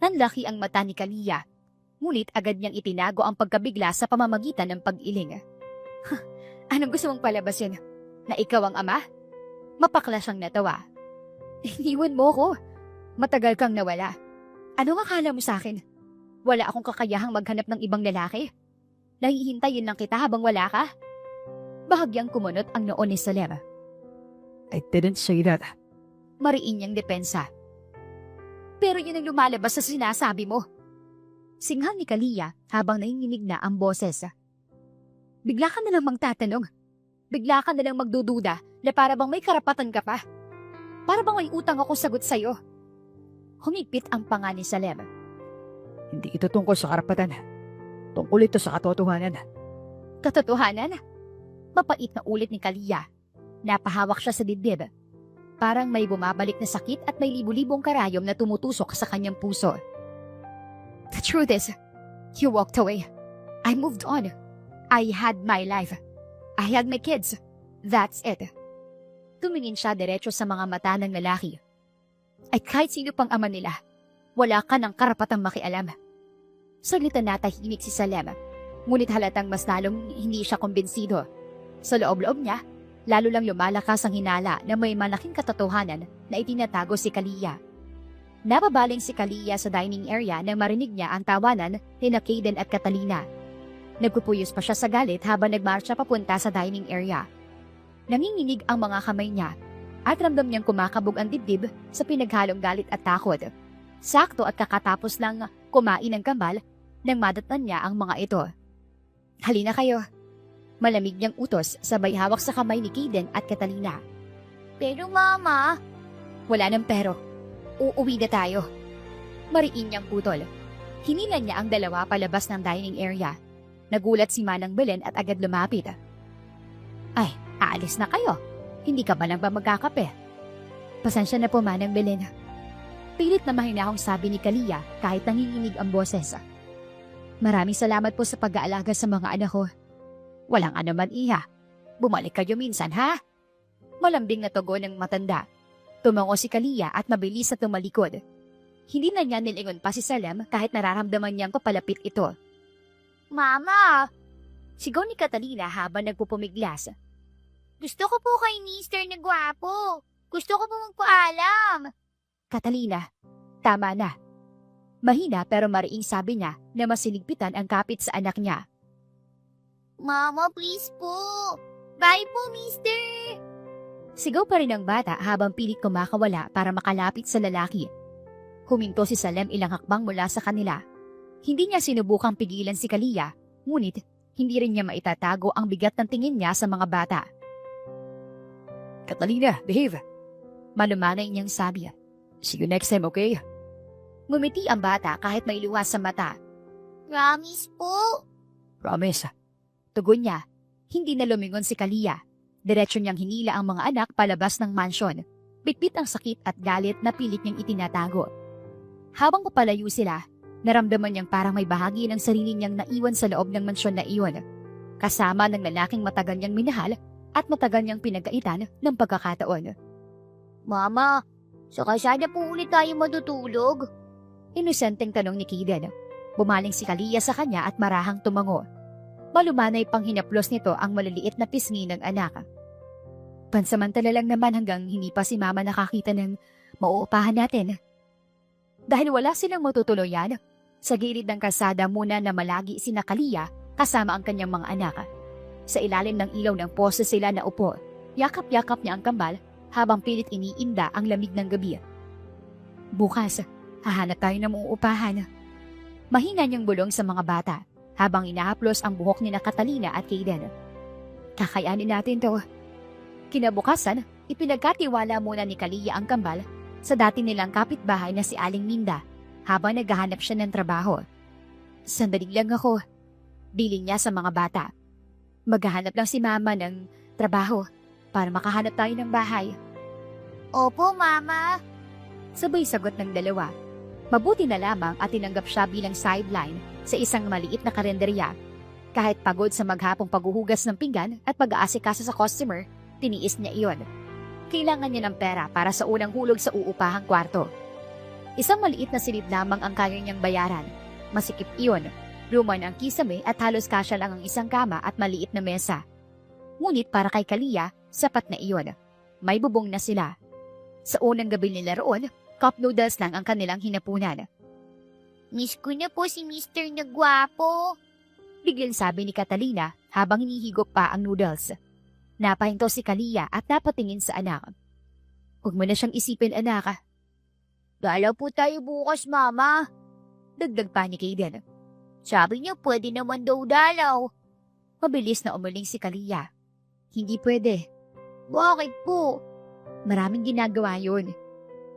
Nanlaki ang mata ni Kalia. Ngunit agad niyang itinago ang pagkabigla sa pamamagitan ng pag-iling. Anong gusto mong palabasin? Na ikaw ang ama? Mapakla siyang natawa. Iniwan mo ko. Matagal kang nawala. Anong akala mo sa akin? Wala akong kakayahang maghanap ng ibang lalaki? Nahihintayin lang kita habang wala ka? Bahagyang kumunot ang noon ni Salem. I didn't say that. Mariin niyang depensa. Pero yun ang lumalabas sa sinasabi mo. Singhal ni Kalia habang nanginginig na ang boses. Bigla ka na lang magtatanong. Bigla ka na lang magdududa na para bang may karapatan ka pa. Para bang may utang ako sagot sa'yo. Humigpit ang panga ni Salem. Hindi ito tungkol sa karapatan. Tungkol ito sa katotohanan. Katotohanan? Mapait na ulit ni Kalia. Napahawak siya sa dibdib. Parang may bumabalik na sakit at may libu-libong karayom na tumutusok sa kanyang puso. The truth is, you walked away. I moved on. I had my life. I had my kids. That's it. Tumingin siya diretso sa mga mata ng lalaki. Ay kahit sino pang ama nila, wala ka ng karapatang makialam. Saglit na natahimik si Salem, ngunit halatang mas lalong hindi siya kumbinsido. Sa loob-loob niya, lalo lang lumalakas ang hinala na may malaking katotohanan na itinatago si Kalia. Nababaling si Kalia sa dining area nang marinig niya ang tawanan ni Kaden at Catalina. Nagpupuyos pa siya sa galit habang nagmarcha papunta sa dining area. Nanginginig ang mga kamay niya at ramdam niyang kumakabog ang dibdib sa pinaghalong galit at takot. Sakto at kakatapos lang kumain ng kambal nang madatnan niya ang mga ito. Halina kayo. Malamig niyang utos sabay hawak sa kamay ni Kaden at Catalina. Pero Mama, Wala ng pero. Uuwi na tayo. Mariin niyang putol. Hinilan niya ang dalawa palabas ng dining area. Nagulat si Manang Belen at agad lumapit. Ay, aalis na kayo. Hindi ka ba lang ba magkakape? Pasensya na po, Manang Belen. Pilit na mahinahong sabi ni Kalia kahit nanginginig ang boses. Maraming salamat po sa pag-aalaga sa mga anak ko. Walang anuman, Iha. Bumalik kayo minsan, ha? Malambing na tugon ng matanda. Tumango si Kalia at mabilis na tumalikod. Hindi na niya nilingon pa si Salem kahit nararamdaman niyang papalapit ito. Mama, Sigaw ni Catalina habang nagpupumiglas. gusto ko po kay Mister na gwapo. Gusto ko po magpaalam. Catalina, tama na. Mahina pero mariing sabi niya na masiligpitan ang kapit sa anak niya. Mama, please po. Bye po, Mister. Sigaw pa rin ang bata habang pilit kumakawala para makalapit sa lalaki. Huminto si Salem ilang hakbang mula sa kanila. Hindi niya sinubukang pigilan si Kalia, ngunit hindi rin niya maitatago ang bigat ng tingin niya sa mga bata. Catalina, behave. Malumanay niyang sabi. See you next time, okay? Ngumiti ang bata kahit may luwas sa mata. Promise po. Promise. Tugon niya, hindi na lumingon si Kalia. Diretso niyang hinila ang mga anak palabas ng mansyon. Bitbit ang sakit at galit na pilit niyang itinatago. Habang papalayo sila, naramdaman niyang parang may bahagi ng sarili niyang naiwan sa loob ng mansyon na iyon. Kasama ng lalaking matagal niyang minahal at matagal niyang pinagkaitan ng pagkakataon. Mama, saka sana po ulit tayo matutulog. Inosenteng tanong ni Kaden. Bumaling si Kalia sa kanya at marahang tumango. Malumanay pang hinaplos nito ang maliliit na pisngi ng anak. Pansamantala lang naman hanggang hindi pa si Mama nakakita ng Mauupahan natin. Dahil wala silang matutuluyan, sa gilid ng kalsada muna na malagi sina Kalia kasama ang kanyang mga anak. Sa ilalim ng ilaw ng poste sila naupo. Yakap-yakap niya ang kambal habang pilit iniinda ang lamig ng gabi. Bukas, hahanap tayo ng uupahan. Mahina niyang bulong sa mga bata habang inahaplos ang buhok ni na Catalina at Kaden. Kakayanin natin to. Kinabukasan, ipinagkatiwala muna ni Kalia ang kambal sa dati nilang kapitbahay na si Aling Minda habang naghahanap siya ng trabaho. Sandali lang ako, bilin niya sa mga bata. Maghahanap lang si Mama ng trabaho para makahanap tayo ng bahay. Opo, Mama. Sabay sagot ng dalawa. Mabuti na lamang at tinanggap siya bilang sideline sa isang maliit na karenderya. Kahit pagod sa maghapong paghuhugas ng pinggan at pag-aasikaso sa customer, tiniis niya iyon. Kailangan niya ng pera para sa unang hulog sa uupahang kwarto. Isang maliit na silid lamang ang kaya niyang bayaran. Masikip iyon. Luman ang kisame at halos kasya lang ang isang kama at maliit na mesa. Ngunit para kay Kalia, sapat na iyon. May bubong na sila. Sa unang gabi nila roon, cup noodles lang ang kanilang hinapunan. Miss ko na po si Mr. na gwapo. Biglang sabi ni Catalina habang hinihigop pa ang noodles. Napahinto si Kalia at napatingin sa anak. Huwag mo na siyang isipin, anak. Dalaw po tayo bukas, Mama. Dagdag pa ni Kaden. Sabi niya pwede naman daw dalaw. Mabilis na umuling si Kalia. Hindi pwede. Bakit po? Maraming ginagawa yun.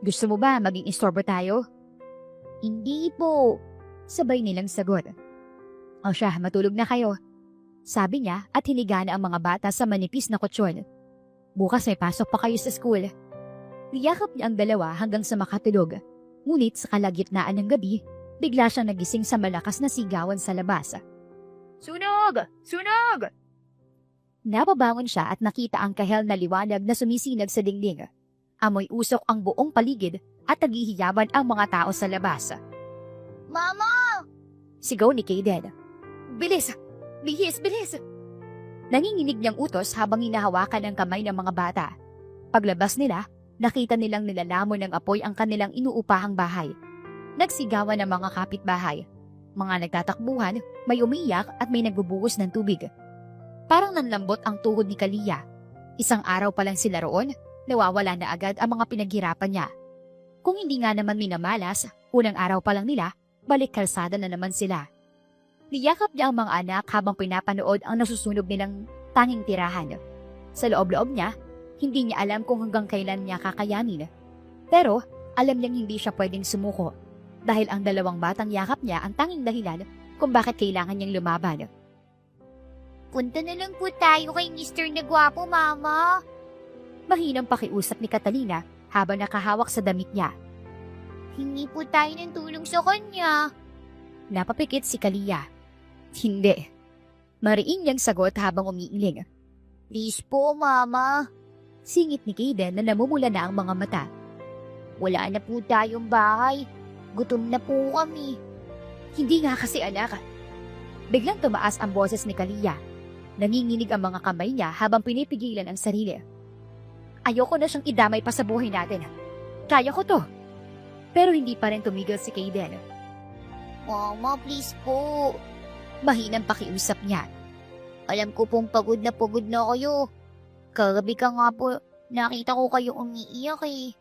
Gusto mo ba maging istorbo tayo? Hindi po. Sabay nilang sagot. O siya, matulog na kayo. Sabi niya at hiniga na ang mga bata sa manipis na kutsyon. Bukas may pasok pa kayo sa school. Niyakap niya ang dalawa hanggang sa makatulog. Ngunit sa kalagitnaan ng gabi, bigla siyang nagising sa malakas na sigawan sa labas. Sunog! Sunog! Nababangon siya at nakita ang kahel na liwanag na sumisinag sa dingding. Amoy usok ang buong paligid at naghihiyaban ang mga tao sa labas. Mama! Sigaw ni Kaden. Bilis! Bihis! Bilis! Nanginginig niyang utos habang hinahawakan ang kamay ng mga bata. Paglabas nila, nakita nilang nilalamon ng apoy ang kanilang inuupahang bahay. Nagsigawan ng mga kapitbahay. Mga nagtatakbuhan, may umiyak at may nagbubuhos ng tubig. Parang nanlambot ang tuhod ni Kalia. Isang araw pa lang sila roon, nawawala na agad ang mga pinaghirapan niya. Kung hindi nga naman minamalas, unang araw pa lang nila, balik kalsada na naman sila. Niyakap niya ang mga anak habang pinapanood ang nasusunog nilang tanging tirahan. Sa loob-loob niya, hindi niya alam kung hanggang kailan niya kakayanin. Pero alam niyang hindi siya pwedeng sumuko dahil ang dalawang batang yakap niya ang tanging dahilan kung bakit kailangan niyang lumaban. Punta na lang po tayo kay Mr. na gwapo, Mama. Mahinang pakiusap ni Catalina habang nakahawak sa damit niya. Hingi po tayo ng tulong sa kanya. Napapikit si Kalia. Hindi. Mariing niyang sagot habang umiiling. Please po, Mama. Singit ni Kaden na namumula na ang mga mata. Wala na po tayong bahay. Gutom na po kami. Hindi nga kasi, anak. Biglang tumaas ang boses ni Kalia. Nanginginig ang mga kamay niya habang pinipigilan ang sarili. Ayoko na siyang idamay pa sa buhay natin. Kaya ko to. Pero hindi pa rin tumigil si Kaden. Mama, please po. Mahinang pakiusap niya. Alam ko pong pagod na kayo. Kagabi ka nga po, nakita ko kayo umiiyak eh.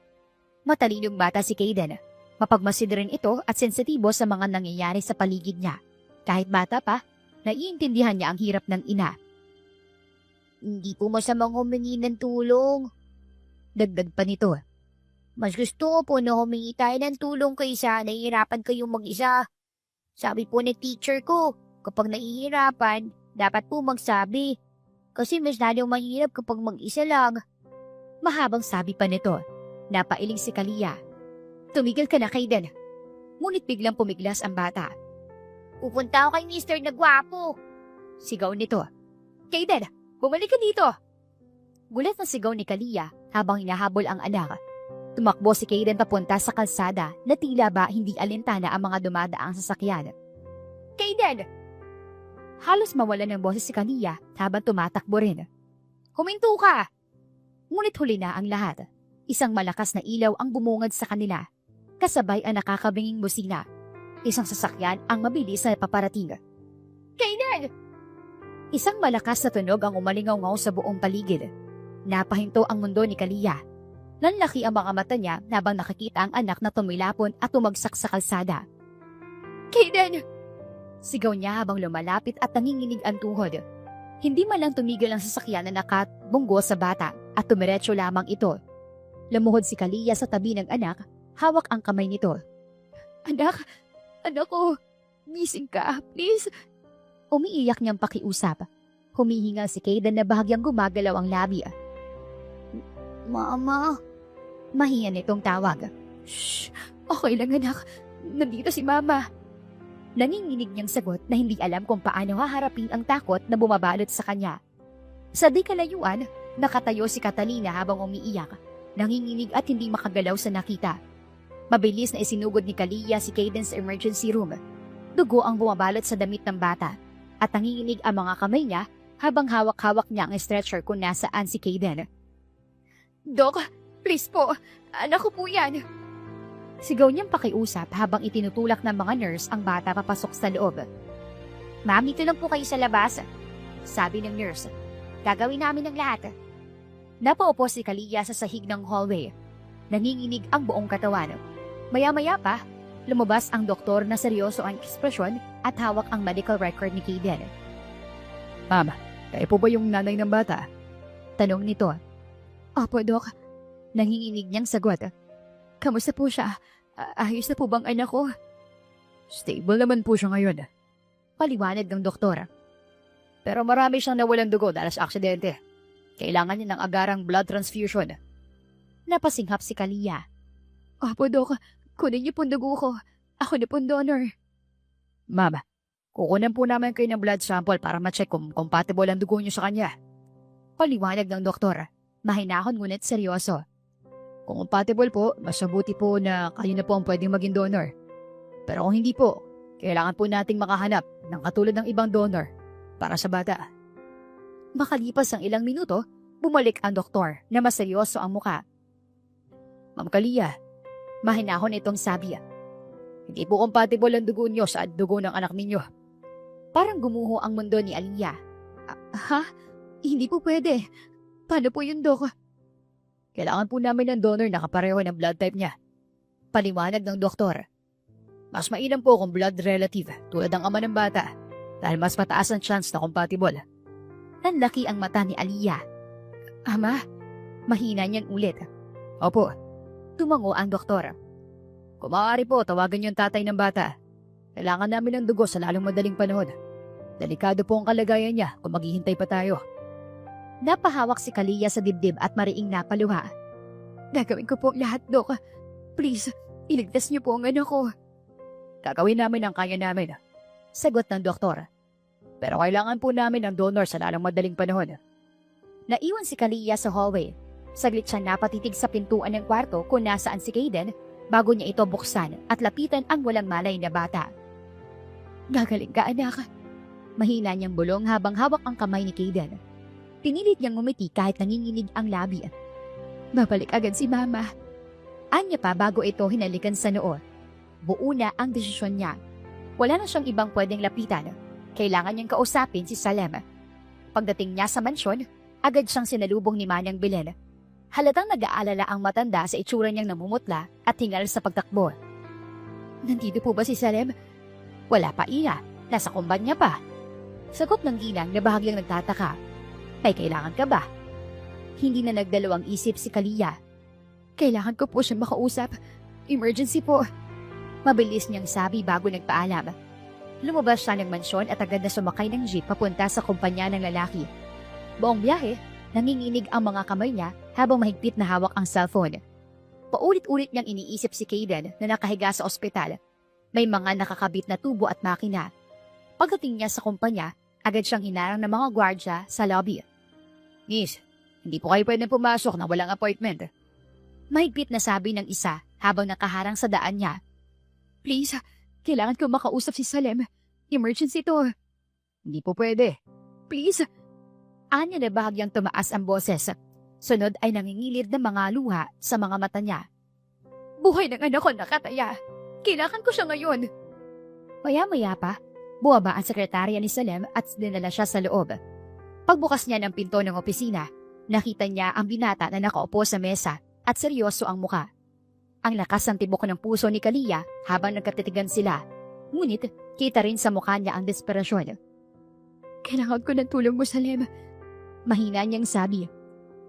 Matalinong bata si Kaden. Mapagmasid rin ito at sensitibo sa mga nangyayari sa paligid niya. Kahit bata pa, naiintindihan niya ang hirap ng ina. Hindi po masamang humingi ng tulong. Dagdag pa nito. Mas gusto ko po na humingi tayo ng tulong kaysa nahihirapan kayong mag-isa. Sabi po ni teacher ko, kapag nahihirapan, dapat po magsabi. Kasi mas lalong mahirap kapag mag-isa lang. Mahabang sabi pa nito. Napailing si Kalia. Tumigil ka na, Kaden. Ngunit biglang pumiglas ang bata. Pupunta ako kay Mr. na gwapo. Sigaw nito. Kaden, bumalik ka dito. Gulat na sigaw ni Kalia habang hinahabol ang anak. Tumakbo si Kaden papunta sa kalsada na tila ba hindi alintana ang mga dumadaang sasakyan. Kaden! Halos mawalan ng boses si Kalia habang tumatakbo rin. Huminto ka! Ngunit huli na ang lahat. Isang malakas na ilaw ang bumungad sa kanila, kasabay ang nakakabinging busina. Isang sasakyan ang mabilis na paparating. Kaden! Isang malakas na tunog ang umalingaw-ngaw sa buong paligid. Napahinto ang mundo ni Kalia. Nanlaki ang mga mata niya habang nakikita ang anak na tumilapon at tumagsak sa kalsada. Kaden! Sigaw niya habang lumalapit at nanginginig ang tuhod. Hindi man lang tumigil ang sasakyan na nakabunggo sa bata at tumiretso lamang ito. Lumuhod si Kalia sa tabi ng anak, hawak ang kamay nito. Anak ko, gising ka, please. Umiiyak niyang pakiusap. Humihingal si Kaden na bahagyang gumagalaw ang labi. Mama. Mahiyan itong tawag. Shh, okay lang anak. Nandito si Mama. Nanginginig niyang sagot na hindi alam kung paano haharapin ang takot na bumabalot sa kanya. Sa di kalayuan, nakatayo si Catalina habang umiiyak, nanginginig at hindi makagalaw sa nakita. Mabilis na isinugod ni Kalia si Kaden sa emergency room. Dugo ang bumabalot sa damit ng bata at nanginginig ang mga kamay niya habang hawak-hawak niya ang stretcher kung nasaan si Kaden. Dok, please po. Anak ko po yan. Sigaw niyang pakiusap habang itinutulak ng mga nurse ang bata papasok sa loob. Ma'am, dito lang po kayo sa labas. Sabi ng nurse. Gagawin namin ang lahat. Napaupo si Kalia sa sahig ng hallway. Nanginginig ang buong katawan. Maya-maya pa, lumabas ang doktor na seryoso ang ekspresyon at hawak ang medical record ni Kaden. Ma'am, kayo po ba yung nanay ng bata? Tanong nito. Opo, Dok. Nanginginig niyang sagot. Kamusta po siya? Ayos na po bang anak ko? Stable naman po siya ngayon. Paliwanag ng doktor. Pero marami siyang nawalang dugo dahil sa aksidente. Kailangan niya ng agarang blood transfusion. Napasinghap si Kalia. Opo, Dok. Kunin niyo pong dugo ko. Ako na pong donor. Ma'am, kukunan po namin kayo ng blood sample para ma-check kung compatible ang dugo niyo sa kanya. Paliwanag ng doktor. Mahinahon ngunit seryoso. Kung compatible po, mas mabuti po na kayo na po ang pwedeng maging donor. Pero kung hindi po, kailangan po nating makahanap ng katulad ng ibang donor para sa bata. Makalipas ang ilang minuto, bumalik ang doktor na mas seryoso ang muka. Ma'am Kalia, Mahinahon itong sabi. hindi po compatible ang dugo niyo sa dugo ng anak ninyo. Parang gumuho ang mundo ni Aliyah. Ha? Hindi po pwede. Paano po yun, Dok? Kailangan po namin ng donor na kapareho ng blood type niya. Paliwanag ng doktor. Mas mainam po kung blood relative tulad ng ama ng bata dahil mas mataas ang chance na compatible. Nanlaki ang mata ni Aliyah. Ama? Mahina niyan ulit. Opo, Tumango ang doktor. kung maaari po tawagan yung tatay ng bata. Kailangan namin ng dugo sa lalong madaling panahon. Delikado po ang kalagayan niya kung maghihintay pa tayo. Napahawak si Kalia sa dibdib at mariing napaluha. Gagawin ko po lahat, Dok. Please, iligtas niyo po ang anak ko. Gagawin namin ang kaya namin. Sagot ng doktor. Pero kailangan po namin ng donor sa lalong madaling panahon. Naiwan si Kalia sa hallway. Saglit siya napatitig sa pintuan ng kwarto kung nasaan si Kaden bago niya ito buksan at lapitan ang walang malay na bata. Gagaling ka, anak. Mahina niyang bulong habang hawak ang kamay ni Kaden. Pinilit niyang ngumiti kahit nanginginig ang labi. Babalik agad si Mama. Anya pa bago ito hinalikan sa noo. Buo na ang desisyon niya. Wala na siyang ibang pwedeng lapitan. Kailangan niyang kausapin si Salem. Pagdating niya sa mansyon, agad siyang sinalubong ni Manang Belen. Halatang nag-aalala ang matanda sa itsura niyang namumutla at hingal sa pagtakbo. Nandito po ba si Salem? Wala pa iya. Nasa kumbanya pa. Sagot ng ginang na bahagyang nagtataka. May kailangan ka ba? Hindi na nagdalawang isip si Kalia. Kailangan ko po siya makausap. Emergency po. Mabilis niyang sabi bago nagpaalam. Lumabas siya ng mansyon at agad na sumakay ng jeep papunta sa kumpanya ng lalaki. Buong biyahe, nanginginig ang mga kamay niya habang mahigpit na hawak ang cellphone. Paulit-ulit niyang iniisip si Kaden na nakahiga sa ospital. May mga nakakabit na tubo at makina. Pagdating niya sa kumpanya, agad siyang hinarang ng mga gwardya sa lobby. Miss, hindi po kayo pwedeng pumasok na walang appointment. Mahigpit na sabi ng isa habang nakaharang sa daan niya. Please, kailangan ko makausap si Salem. Emergency to. Hindi po pwede. Please. Anya na bahagyang tumaas ang boses. Sunod ay nangingilid na mga luha sa mga mata niya. Buhay ng anak ko nakataya. Kailangan ko siya ngayon. Maya-maya pa, buwaba ang sekretarya ni Salem at dinala siya sa loob. Pagbukas niya ng pinto ng opisina, nakita niya ang binata na nakaupo sa mesa at seryoso ang muka. Ang lakas ng tibok ng puso ni Kalia habang nagkatitigan sila. Ngunit, kita rin sa mukha niya ang desperasyon. Kailangan ko ng tulong mo, Salem. Mahina niyang sabi.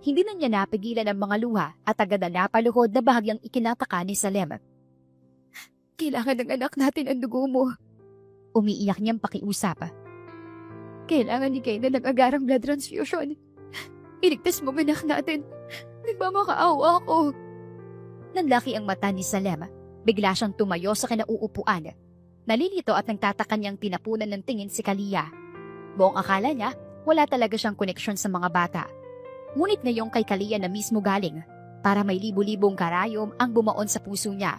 Hindi na niya napigilan ang mga luha at agad na napaluhod na bahagyang ikinataka ni Salem. Kailangan ng anak natin ang dugo mo. Umiiyak niyang pakiusap. Kailangan ni Kayla ng agarang blood transfusion. Iligtas mo ang anak natin. Nagmamakaawa ako. Nanlaki ang mata ni Salem. Bigla siyang tumayo sa kinauupuan. Nalilito at nagtataka niyang tinapunan ng tingin si Kalia. Buong akala niya, wala talaga siyang koneksyon sa mga bata. Ngunit ngayong kay Kalia na mismo galing, para may libu-libong karayom ang bumaon sa puso niya.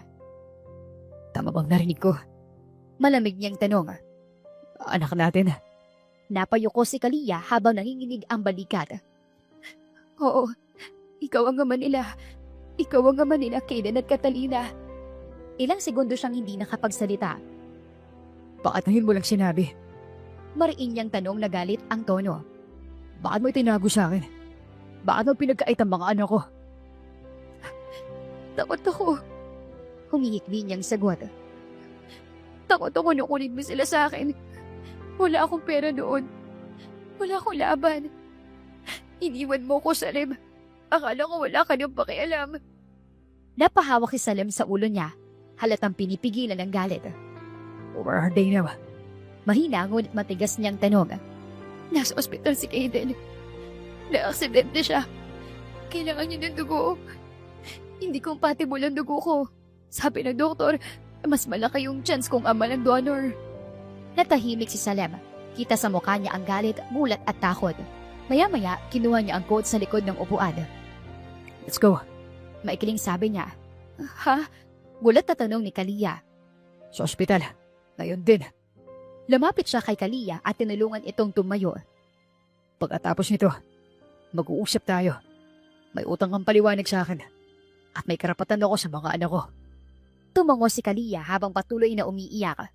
Tama bang narinig ko? Malamig niyang tanong. Anak natin. Napayuko si Kalia habang nanginginig ang balikat. Oo, ikaw ang ama nila. Ikaw ang ama nila, Kaden at Catalina. Ilang segundo siyang hindi nakapagsalita. Bakit ngayon mo lang sinabi? Mariin niyang tanong na galit ang tono. Bakit mo itinago sa akin? Bakit mo pinagkait ang mga anak ko? Takot ako. Humihikbi niyang sagot. Takot ako nung kunin mo sila sa akin. Wala akong pera doon. Wala akong laban. Iniwan mo ko, Salem. Akala ko wala ka nang pakialam. Napahawak si Salem sa ulo niya. Halatang pinipigilan ng galit. Where are they now? Mahina ngunit matigas niyang tanong. Nasa ospital si Kaden. Na-aksidente siya. Kailangan niya ng dugo. Hindi compatible ang dugo ko. Sabi ng doktor, mas malaki yung chance kung ama ng donor. Natahimik si Salem. Kita sa mukha niya ang galit, mulat at takot. Maya-maya, kinuha niya ang coat sa likod ng upuan. Let's go. Maikiling sabi niya. Ha? Gulat na tanong ni Kalia. Sa ospital. Ngayon din. Lumapit siya kay Kalia at tinulungan itong tumayo. Pagkatapos nito, mag-uusap tayo. May utang kang paliwanag sa akin. At may karapatan ako sa mga anak ko. Tumango si Kalia habang patuloy na umiiyak.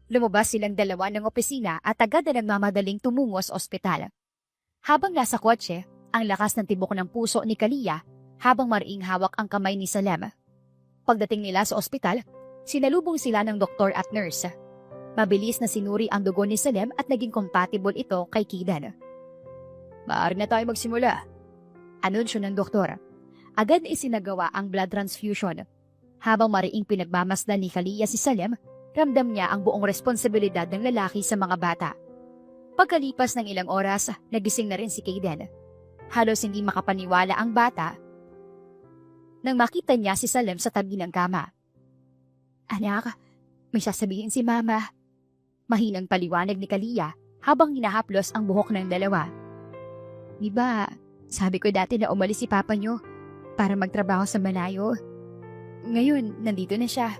Lumabas silang dalawa ng opisina at agad na nagmamadaling tumungo sa ospital. Habang nasa kotse, ang lakas ng tibok ng puso ni Kalia habang mariing hawak ang kamay ni Salem. Pagdating nila sa ospital, sinalubong sila ng doktor at nurse. Mabilis na sinuri ang dugo ni Salem at naging compatible ito kay Kidan. Maaari na tayo magsimula. Anunsyo ng doktor. Agad na isinagawa ang blood transfusion. Habang mariing pinagmamasdan ni Kalia si Salem, ramdam niya ang buong responsibilidad ng lalaki sa mga bata. Pagkalipas ng ilang oras, nagising na rin si Kaden. Halos hindi makapaniwala ang bata nang makita niya si Salem sa tabi ng kama. Anak, may sasabihin si Mama. Mahinang paliwanag ni Kalia habang hinahaplos ang buhok ng dalawa. Diba, sabi ko dati na umalis si Papa niyo para magtrabaho sa malayo. Ngayon, nandito na siya.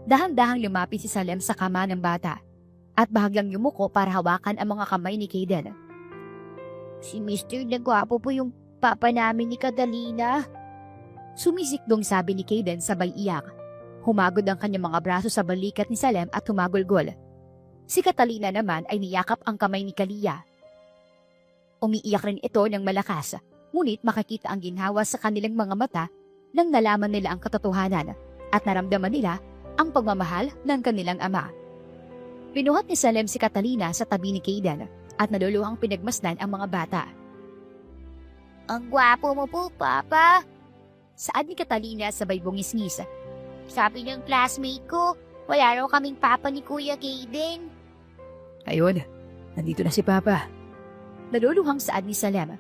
Dahan-dahang lumapit si Salem sa kama ng bata at bahagyang yumuko para hawakan ang mga kamay ni Kaden. Si Mr. Nagwapo po yung papa namin ni Catalina. Sumisikdong sabi ni Kaden sabay iyak. Humagod ang kanyang mga braso sa balikat ni Salem at humagulgol. Si Catalina naman ay niyakap ang kamay ni Kalia. Umiiyak rin ito ng malakas, ngunit makikita ang ginhawa sa kanilang mga mata nang nalaman nila ang katotohanan at naramdaman nila ang pagmamahal ng kanilang ama. Pinuhat ni Salem si Catalina sa tabi ni Kaden at naluluhang pinagmasdan ang mga bata. Ang gwapo mo po, Papa. Saad ni Catalina sabay bungis-ngis. Sabi ng classmate ko, wala raw kaming papa ni Kuya Kaden. Ayun, nandito na si Papa. Naluluhang saad ni Salem.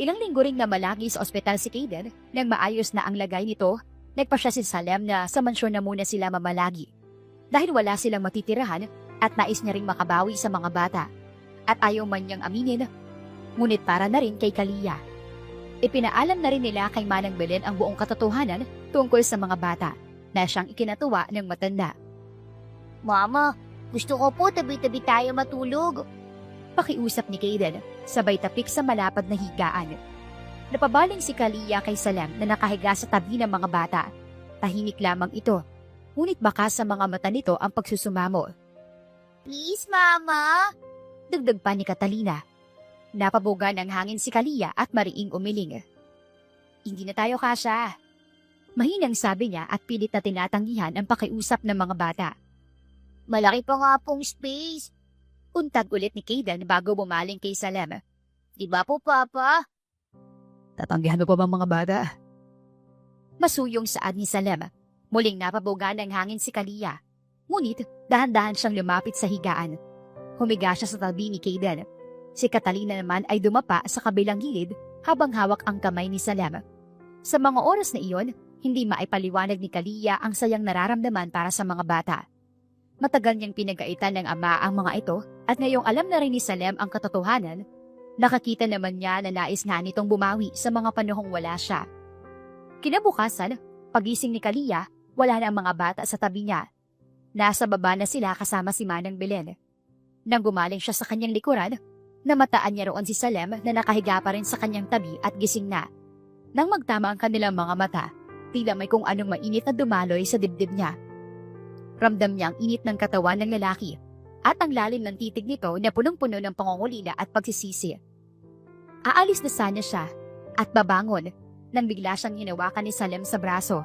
Ilang linggo ring namalagi sa ospital si Kaden nang maayos na ang lagay nito. Nagpasya si Salem na sa mansyon na muna sila mamalagi. Dahil wala silang matitirahan at nais niya ring makabawi sa mga bata. At ayaw man niyang aminin, ngunit para na rin kay Kalia. Ipinaalam na rin nila kay Manang Belen ang buong katotohanan tungkol sa mga bata na siyang ikinatuwa ng matanda. Mama, gusto ko po tabi-tabi tayo matulog. Pakiusap ni Kaden, sabay tapik sa malapad na higaan. Napabaling si Kalia kay Salem na nakahiga sa tabi ng mga bata. Tahimik lamang ito, ngunit baka sa mga mata nito ang pagsusumamo. Please, Mama. Dagdag pa ni Catalina. Napabuga ng hangin si Kalia at mariing umiling. Hindi na tayo kasya. Mahinang sabi niya at pilit na tinatanggihan ang pakiusap ng mga bata. Malaki pa nga pong space. Untag ulit ni Kaden bago bumaling kay Salem. Di ba po, Papa? Tatanggihan mo pa bang mga bata? Masuyong saad ni Salem. Muling napabuga ng hangin si Kalia. Ngunit dahan-dahan siyang lumapit sa higaan. Humiga siya sa tabi ni Kaden. Si Catalina naman ay dumapa sa kabilang gilid habang hawak ang kamay ni Salem. Sa mga oras na iyon, hindi maipaliwanag ni Kalia ang sayang nararamdaman para sa mga bata. Matagal niyang pinagkaitan ng ama ang mga ito at ngayong alam na rin ni Salem ang katotohanan, nakakita naman niya na nais nga nitong bumawi sa mga panahong wala siya. Kinabukasan, pagising ni Kalia, wala na ang mga bata sa tabi niya. Nasa baba na sila kasama si Manang Belen. Nang gumaling siya sa kanyang likuran, namataan niya roon si Salem na nakahiga pa rin sa kanyang tabi at gising na. Nang magtama ang kanilang mga mata, tila may kung anong mainit na dumaloy sa dibdib niya. Ramdam niya ang init ng katawan ng lalaki at ang lalim ng titig nito na punong-puno ng pangungulila at pagsisisi. Aalis na sana siya at babangon nang bigla siyang hinawakan ni Salem sa braso.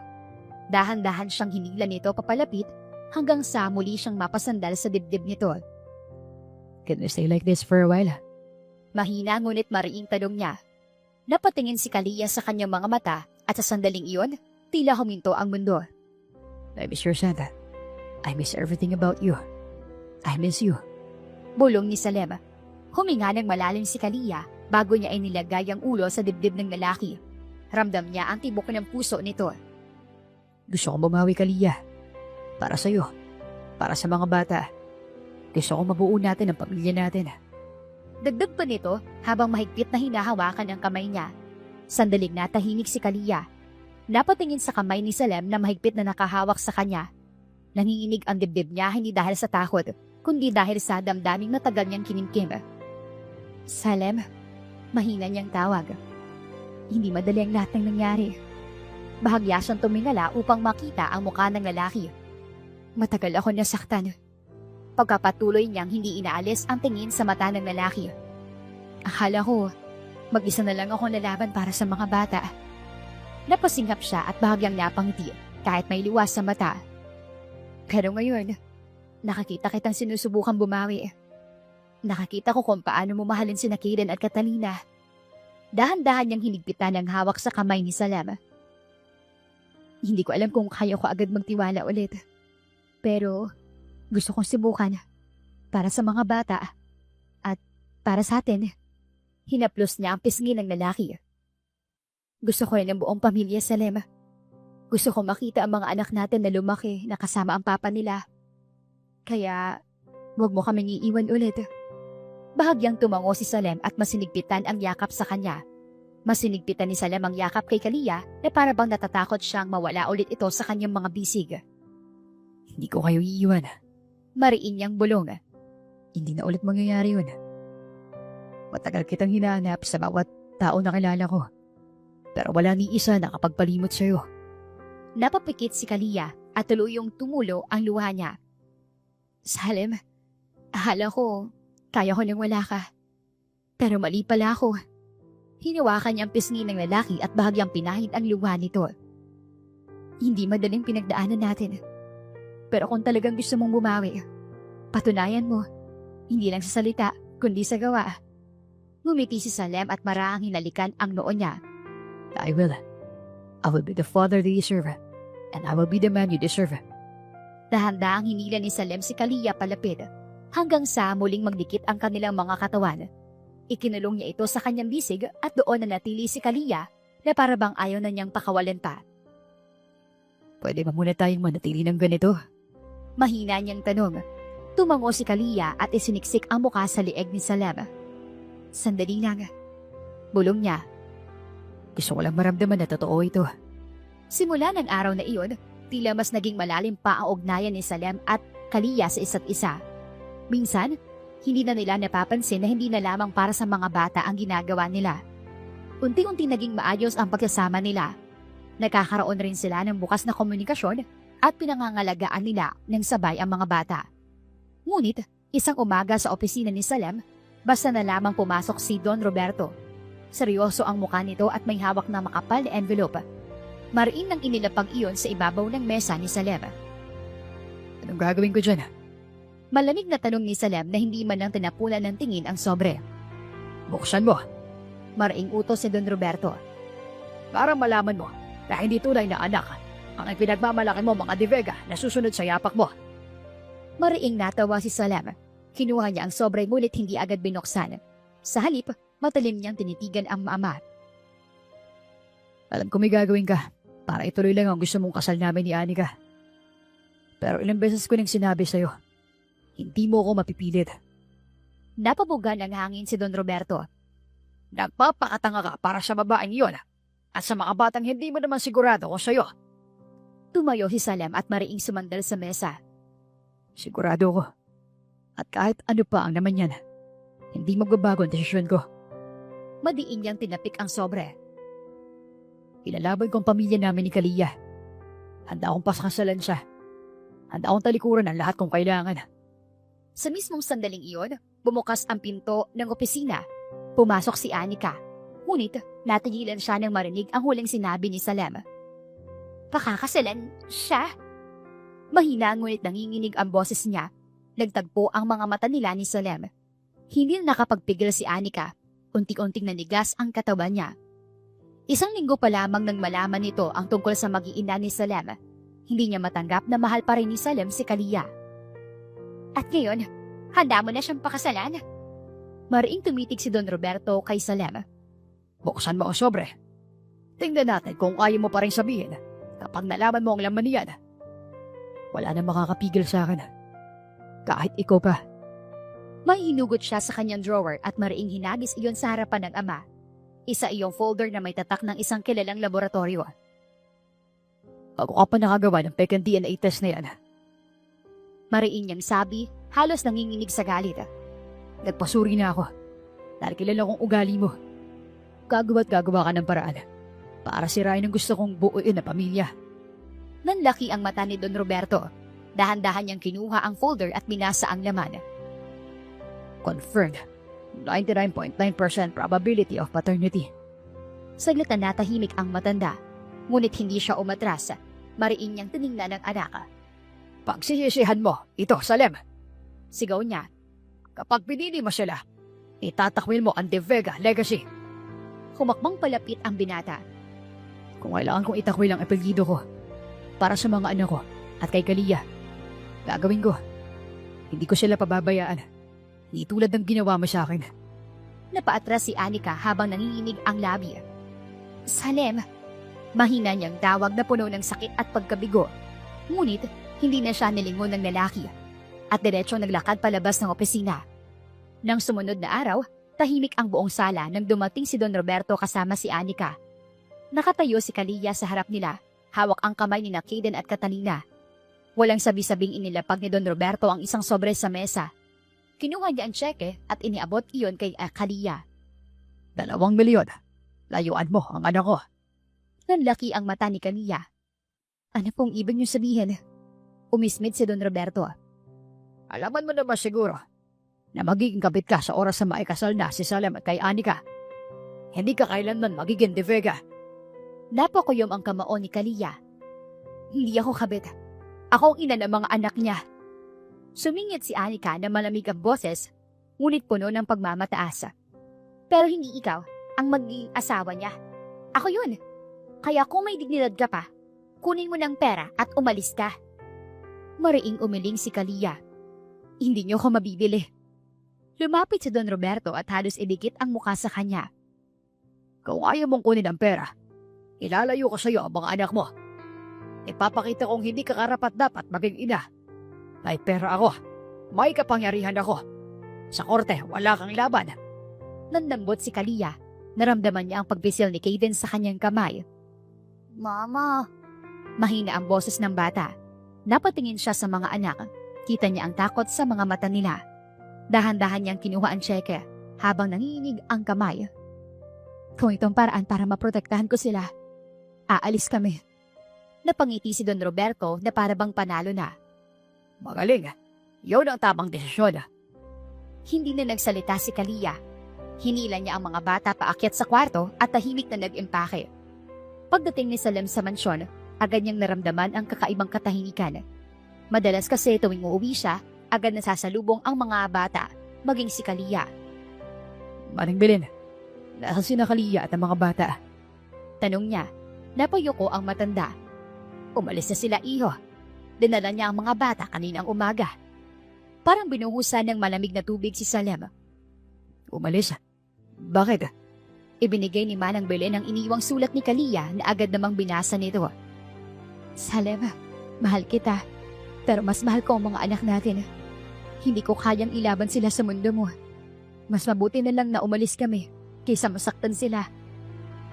Dahan-dahan siyang hinila nito papalapit hanggang sa muli siyang mapasandal sa dibdib nito. Can we stay like this for a while? Mahina ngunit mariing tanong niya. Napatingin si Kalia sa kanyang mga mata at sa sandaling iyon, tila huminto ang mundo. I miss your Santa. I miss everything about you. I miss you. Bulong ni Salem. Huminga ng malalim si Kalia bago niya ay nilagay ang ulo sa dibdib ng lalaki. Ramdam niya ang tibok ng puso nito. Gusto kong bumawi, Kalia. Para sa'yo. Para sa mga bata. Gusto kong mabuo natin ang pamilya natin. Dagdag pa nito habang mahigpit na hinahawakan ang kamay niya. Sandaling natahimik si Kalia. Napatingin sa kamay ni Salem na mahigpit na nakahawak sa kanya. Nanginginig ang dibdib niya hindi dahil sa takot, kundi dahil sa damdaming matagal niyang kinimkim. Salem, mahina niyang tawag. Hindi madali ang lahat ng nangyari. Bahagya siyang tumingala upang makita ang mukha ng lalaki. Matagal ako nasaktan. Pagkapatuloy niyang hindi inaalis ang tingin sa mata ng lalaki. Akala ko, mag-isa na lang akong lalaban para sa mga bata. Napasinghap siya at bahagyang napangiti kahit may liwas sa mata. Pero ngayon, nakakita kitang sinusubukan bumawi. Nakakita ko kung paano mo mahalin sina Kaden at Catalina. Dahan-dahan niyang hinigpitan ang hawak sa kamay ni Salem. Hindi ko alam kung kaya ko agad magtiwala ulit. Pero gusto kong subukan para sa mga bata at para sa atin. Hinaplos niya ang pisngi ng lalaki. Gusto ko rin ang buong pamilya, Salem. Gusto ko makita ang mga anak natin na lumaki na kasama ang papa nila. Kaya, huwag mo kaming iiwan ulit. Bahagyang tumango si Salem at masinigpitan ang yakap sa kanya. Masinigpitan ni Salem ang yakap kay Kalia na para bang natatakot siyang mawala ulit ito sa kanyang mga bisig. Hindi ko kayo iiwan. Mariin niyang bulong. Hindi na ulit mangyayari yun. Matagal kitang hinahanap sa bawat tao na kilala ko. Pero wala ni isa na nakapagpalimot sa'yo. Napapikit si Kalia at tuluyong tumulo ang luha niya. Salem, akala ko kaya ko nang wala ka. Pero mali pala ako. Hinawakan niya ang pisngi ng lalaki at bahagyang pinahid ang luha nito. Hindi madaling pinagdaanan natin. Pero kung talagang gusto mong bumawi, patunayan mo. Hindi lang sa salita, kundi sa gawa. Ngumiti si Salem at maraang hinalikan ang noo niya. I will. I will be the father that you deserve. And I will be the man you deserve. Dahan-dahang hinila ni Salem si Kalia palapit hanggang sa muling magdikit ang kanilang mga katawan. Ikinulong niya ito sa kanyang bisig at doon na natili si Kalia na para bang ayaw na niyang pakawalan pa. Pwede ba muna tayong manatili ng ganito? Mahina niyang tanong. Tumango si Kalia at isiniksik ang mukha sa lieg ni Salem. Sandali lang. Bulong niya. Gusto ko lang maramdaman na totoo ito. Simula ng araw na iyon, tila mas naging malalim pa ang ugnayan ni Salem at Kalia sa isa't isa. Minsan, hindi na nila napapansin na hindi na lamang para sa mga bata ang ginagawa nila. unti-unti naging maayos ang pagsasama nila. Nagkakaroon rin sila ng bukas na komunikasyon at pinangangalagaan nila ng sabay ang mga bata. Ngunit, isang umaga sa opisina ni Salem, basta na lamang pumasok si Don Roberto. Seryoso ang mukha nito at may hawak na makapal na envelope. Mariin nang inilapag iyon sa ibabaw ng mesa ni Salem. Anong gagawin ko dyan? Malamig na tanong ni Salem na hindi man lang tinapunan ng tingin ang sobre. Buksan mo. Mariing utos si Don Roberto. Para malaman mo na hindi tunay na anak ang pinagmamalaki mo mga De Vega na susunod sa yapak mo. Mariing natawa si Salem. Kinuha niya ang sobre ngunit hindi agad binuksan. Sa halip, matalim niyang tinitigan ang ama. Alam ko may gagawin ka para ituloy lang ang gusto mong kasal namin ni Anika. Pero ilang beses ko nang sinabi sa'yo, hindi mo ako mapipilit. Napabugan ang hangin si Don Roberto. Nagpapakatanga ka para sa babaeng iyon at sa mga batang hindi mo naman sigurado kung sa'yo. Tumayo si Salem at mariing sumandal sa mesa. Sigurado ko. At kahit ano pa ang naman yan, hindi magbabago ang desisyon ko. Madiin niyang tinapik ang sobre. Ilalaban ko ang pamilya namin ni Kalia. Handa akong paskasalan siya. Handa akong talikuran ang lahat kung kailangan. Sa mismong sandaling iyon, bumukas ang pinto ng opisina. Pumasok si Anika. Ngunit, natigilan siya nang marinig ang huling sinabi ni Salem. Pakakasalan siya? Mahina ngunit nanginginig ang boses niya. Nagtagpo ang mga mata nila ni Salem. Hindi na nakapagpigil si Anika. Unti-unting nanigas ang katawan niya. Isang linggo pa lamang nang malaman nito ang tungkol sa mag-iina ni Salem. Hindi niya matanggap na mahal pa rin ni Salem si Kalia. At ngayon, handa mo na siyang pakasalan? Mariing tumitig si Don Roberto kay Salem. Buksan mo ang sobre. Tingnan natin kung kaya mo pa rin sabihin kapag nalaman mo ang laman niyan. Wala na makakapigil sa akin. Kahit ikaw pa. May hinugot siya sa kanyang drawer at mariing hinagis iyon sa harapan ng ama. Isa iyong folder na may tatak ng isang kilalang laboratorio. Ako ka pa nakagawa ng pekeng DNA test na yan. Mariin niyang sabi, halos nanginginig sa galit. Nagpasuri na ako dahil kilala kong ugali mo. Gagawa't gagawa ka ng paraan para sirain ang gusto kong buuin na pamilya. Nanlaki ang mata ni Don Roberto. Dahan-dahan niyang kinuha ang folder at binasa ang laman. Confirmed. 99.9% probability of paternity. Saglit na natahimik ang matanda. Ngunit hindi siya umatras. Mariin niyang tiningnan ng anak. Pagsisisihan mo, ito, Salem. Sigaw niya. Kapag pinili mo sila, itatakwil mo ang De Vega legacy. Humakbang palapit ang binata. Kung kailangan kong itakwil ang apelyido ko para sa mga anak ko at kay Kalia, gagawin ko. Hindi ko sila pababayaan. Hindi tulad ng ginawa mo sa akin. Napaatras si Anika habang nanginginig ang labi. Salem! Mahina niyang tawag na puno ng sakit at pagkabigo. Ngunit, hindi na siya nilingon ng lalaki. At diretsong naglakad palabas ng opisina. Nang sumunod na araw, tahimik ang buong sala nang dumating si Don Roberto kasama si Anika. Nakatayo si Kalia sa harap nila, hawak ang kamay ni Kaden at Catalina. Walang sabi-sabing inilapag ni Don Roberto ang isang sobre sa mesa. Kinuha niya ang tseke at iniabot iyon kay Kalia. 2 milyon. Layuan mo ang anak ko. Nanlaki ang mata ni Kalia. Ano pong ibig niyo sabihin? Umismit si Don Roberto. Alaman mo naman siguro na magiging kabit ka sa oras na maikasal na si Salem at kay Anika. Hindi ka kailanman magiging De Vega. Napakuyom ang kamao ni Kalia. Hindi ako kabit. Ako ang ina ng mga anak niya. Sumingit si Anika na malamig ang boses, ngunit puno ng pagmamataas. Pero hindi ikaw ang magiging asawa niya. Ako yun. Kaya kung may dignidad ka pa, kunin mo ng pera at umalis ka. Mariing umiling si Kalia. Hindi niyo ako mabibili. Lumapit si Don Roberto at halos idikit ang mukha sa kanya. Kung ayaw mong kunin ang pera, ilalayo ko sa iyo ang mga anak mo. Ipapakita kong hindi ka karapat-dapat maging ina. May pera ako. May kapangyarihan ako. Sa korte, wala kang laban. Nandambot si Kalia. Naramdaman niya ang pagbisil ni Kaden sa kanyang kamay. Mama. Mahina ang boses ng bata. Napatingin siya sa mga anak. Kita niya ang takot sa mga mata nila. Dahan-dahan niyang kinuha ang tseke habang nanginginig ang kamay. Kung itong paraan para maprotektahan ko sila, aalis kami. Napangiti si Don Roberto na para bang panalo na. Magaling. Yun ang tamang desisyon. Hindi na nagsalita si Kalia. Hinila niya ang mga bata paakyat sa kwarto at tahimik na nag-impake. Pagdating ni Salem sa mansyon, agad niyang naramdaman ang kakaibang katahimikan. Madalas kasi tuwing uuwi siya, agad nasasalubong ang mga bata, maging si Kalia. Manang Belen, nasa si Kalia at ang mga bata? Tanong niya, napayuko ang matanda. Umalis na sila, iho. Dinala niya ang mga bata kaninang umaga. Parang binuhusan ng malamig na tubig si Salem. Umalis? Bakit? Ibinigay ni Manang Belen ang iniwang sulat ni Kalia na agad namang binasa nito. Salem, mahal kita. Pero mas mahal ko ang mga anak natin. Hindi ko kayang ilaban sila sa mundo mo. Mas mabuti na lang na umalis kami kaysa masaktan sila.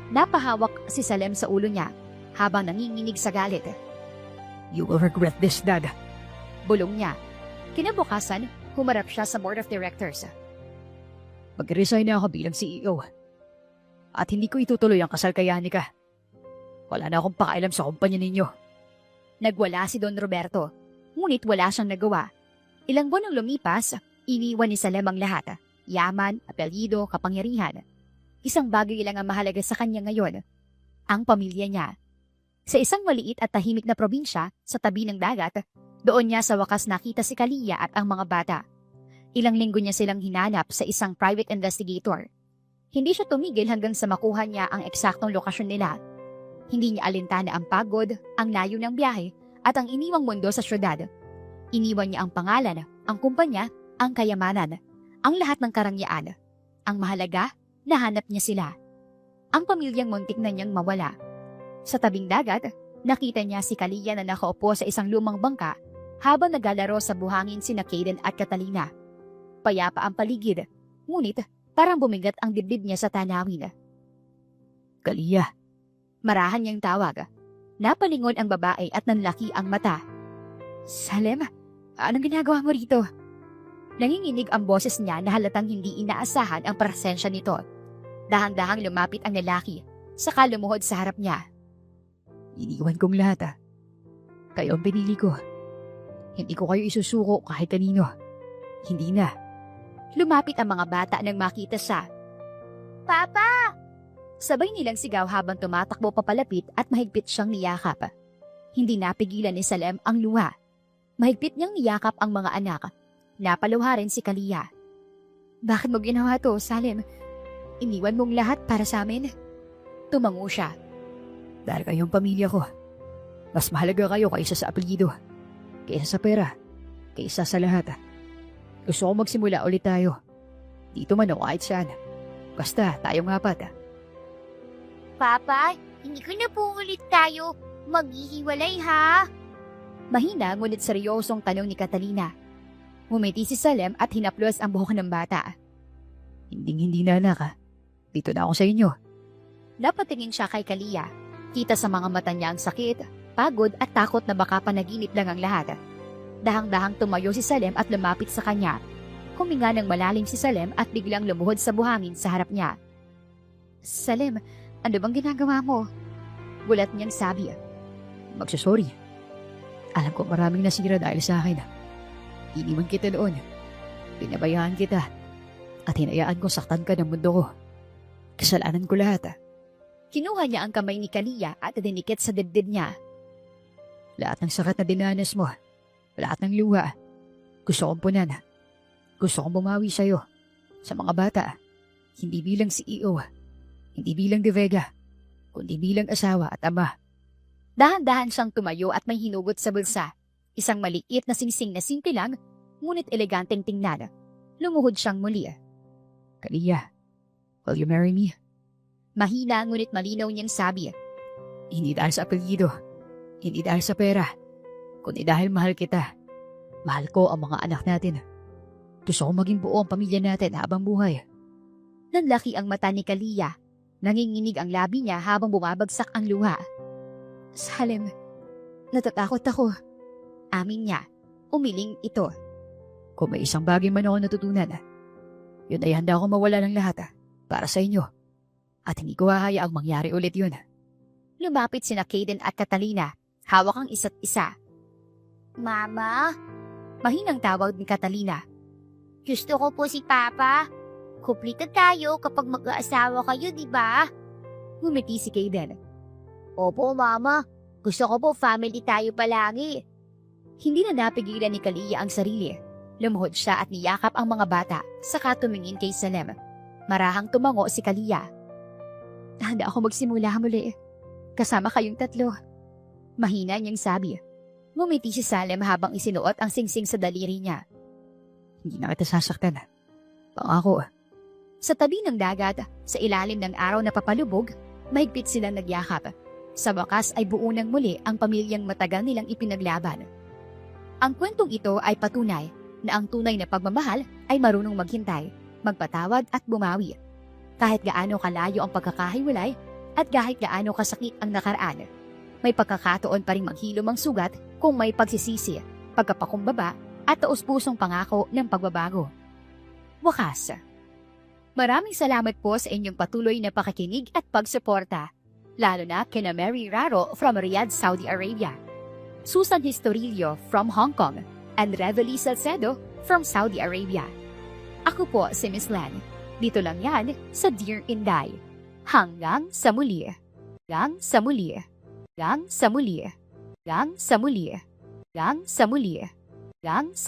Napahawak si Salem sa ulo niya habang nanginginig sa galit. You will regret this, Dad. Bulong niya. Kinabukasan, humarap siya sa board of directors. Mag-resign na ako bilang CEO. At hindi ko itutuloy ang kasal kay Anika. Wala na akong pakailam sa kumpanya ninyo. Nagwala si Don Roberto, ngunit wala siyang nagawa. Ilang buwan ang lumipas, iniwan ni Salem ang lahat. Yaman, apelyido, kapangyarihan. Isang bagay lang ang mahalaga sa kanya ngayon. Ang pamilya niya. Sa isang maliit at tahimik na probinsya, sa tabi ng dagat, doon niya sa wakas nakita si Kalia at ang mga bata. Ilang linggo niya silang hinanap sa isang private investigator. Hindi siya tumigil hanggang sa makuha niya ang eksaktong lokasyon nila. Hindi niya alintana ang pagod, ang layo ng biyahe, at ang iniwang mundo sa syudad. Iniwan niya ang pangalan, ang kumpanya, ang kayamanan, ang lahat ng karangyaan. Ang mahalaga, nahanap niya sila. Ang pamilyang muntik na niyang mawala. Sa tabing dagat, nakita niya si Kalia na nakaupo sa isang lumang bangka habang naglalaro sa buhangin sina Kaden at Catalina. Payapa ang paligid, ngunit parang bumigat ang dibdib niya sa tanawin. Kalia. Marahan niyang tawag. Napalingon ang babae at nanlaki ang mata. Salem, anong ginagawa mo rito? Nanginginig ang boses niya na halatang hindi inaasahan ang presensya nito. Dahang-dahang lumapit ang lalaki, saka lumuhod sa harap niya. Iniwan kong lahat. Kayo ang pinili ko. Hindi ko kayo isusuko kahit kanino. Hindi na. Lumapit ang mga bata nang makita siya. Papa! Sabay nilang sigaw habang tumatakbo papalapit at mahigpit siyang niyakap. Hindi napigilan ni Salem ang luha. Mahigpit niyang niyakap ang mga anak. Napaluha rin si Kalia. Bakit mo ginawa to, Salem? Iniwan mong lahat para sa amin? Tumango siya. Dahil kayong pamilya ko. Mas mahalaga kayo kaysa sa apelyido. Kaysa sa pera. Kaysa sa lahat. Gusto ko magsimula ulit tayo. Dito man o kahit saan. Basta tayong apat. Papa, hindi ko na po ulit tayo maghihiwalay ha? Mahina ngunit seryosong tanong ni Catalina. Ngumiti si Salem at hinaplos ang buhok ng bata. Hindi na anak. Dito na ako sa inyo. Napatingin siya kay Kalia. Kita sa mga mata niya ang sakit, pagod at takot na baka panaginip lang ang lahat. Dahang-dahang tumayo si Salem at lumapit sa kanya. Huminga ng malalim si Salem at biglang lumuhod sa buhangin sa harap niya. Salem, ano bang ginagawa mo? Gulat niyang sabi. Magsasorry. Alam ko maraming nasira dahil sa akin. Iniwan kita noon. Pinabayaan kita. At hinayaan ko saktan ka ng mundo ko. Kasalanan ko lahat. Kinuha niya ang kamay ni Kalia at dinikit sa dibdib niya. Lahat ng sakat na dinanas mo. Lahat ng luha. Gusto kong punan. Gusto kong bumawi sa'yo. Sa mga bata. Hindi bilang CEO. Hindi bilang De Vega. Kundi bilang asawa at ama. Dahan-dahan siyang tumayo at may hinugot sa bulsa. Isang maliit na singsing na simple lang, ngunit eleganteng tingnan. Lumuhod siyang muli. Kalia, will you marry me? Mahina ngunit malinaw niyang sabi. Hindi dahil sa apelyido. Hindi dahil sa pera. Kundi dahil mahal kita. Mahal ko ang mga anak natin. Gusto ko maging buo ang pamilya natin habang buhay. Nanlaki ang mata ni Kalia. Nanginginig ang labi niya habang bumabagsak ang luha. Salem, natatakot ako. Amin niya. Umiling ito. Kung may isang bagay man ako natutunan, yun ay handa ako mawala ng lahat para sa inyo. At hindi ko hahayaang mangyari ulit yun. Lumapit sina Kaden at Catalina, hawak ang isa't isa. Mama, Mahinang tawag ni Catalina. gusto ko po si Papa. Kuplita tayo kapag mag-aasawa kayo, di ba? Ngumiti si Kaden. Opo, Mama. Gusto ko po family tayo palagi. Hindi na napigilan ni Kalia ang sarili. Lumuhod siya at niyakap ang mga bata, saka tumingin kay Salem. Marahang tumango si Kalia. Handa ako magsimula muli. Kasama kayong tatlo. Mahina niyang sabi. Ngumiti si Salem habang isinuot ang singsing sa daliri niya. Hindi na kita sasaktan. Pangako. Sa tabi ng dagat, sa ilalim ng araw na papalubog, mahigpit silang nagyakap. Sa wakas ay buo ng muli ang pamilyang matagal nilang ipinaglaban. Ang kwentong ito ay patunay na ang tunay na pagmamahal ay marunong maghintay, magpatawad at bumawi. Kahit gaano kalayo ang pagkakahiwalay at kahit gaano kasakit ang nakaraan, may pagkakataon pa rin maghilom ang sugat kung may pagsisisi, pagkapakumbaba at taus-pusong pangako ng pagbabago. Wakas. Maraming salamat po sa inyong patuloy na pakikinig at pagsuporta, lalo na kina Mary Raro from Riyadh, Saudi Arabia, Susan Historillo from Hong Kong, and Revelie Salcedo from Saudi Arabia. Ako po si Miss Len. Dito lang yan sa Dear Inday. Hanggang sa muli. Hanggang sa muli. Hanggang sa muli. Hanggang sa muli. Hanggang sa muli. Hanggang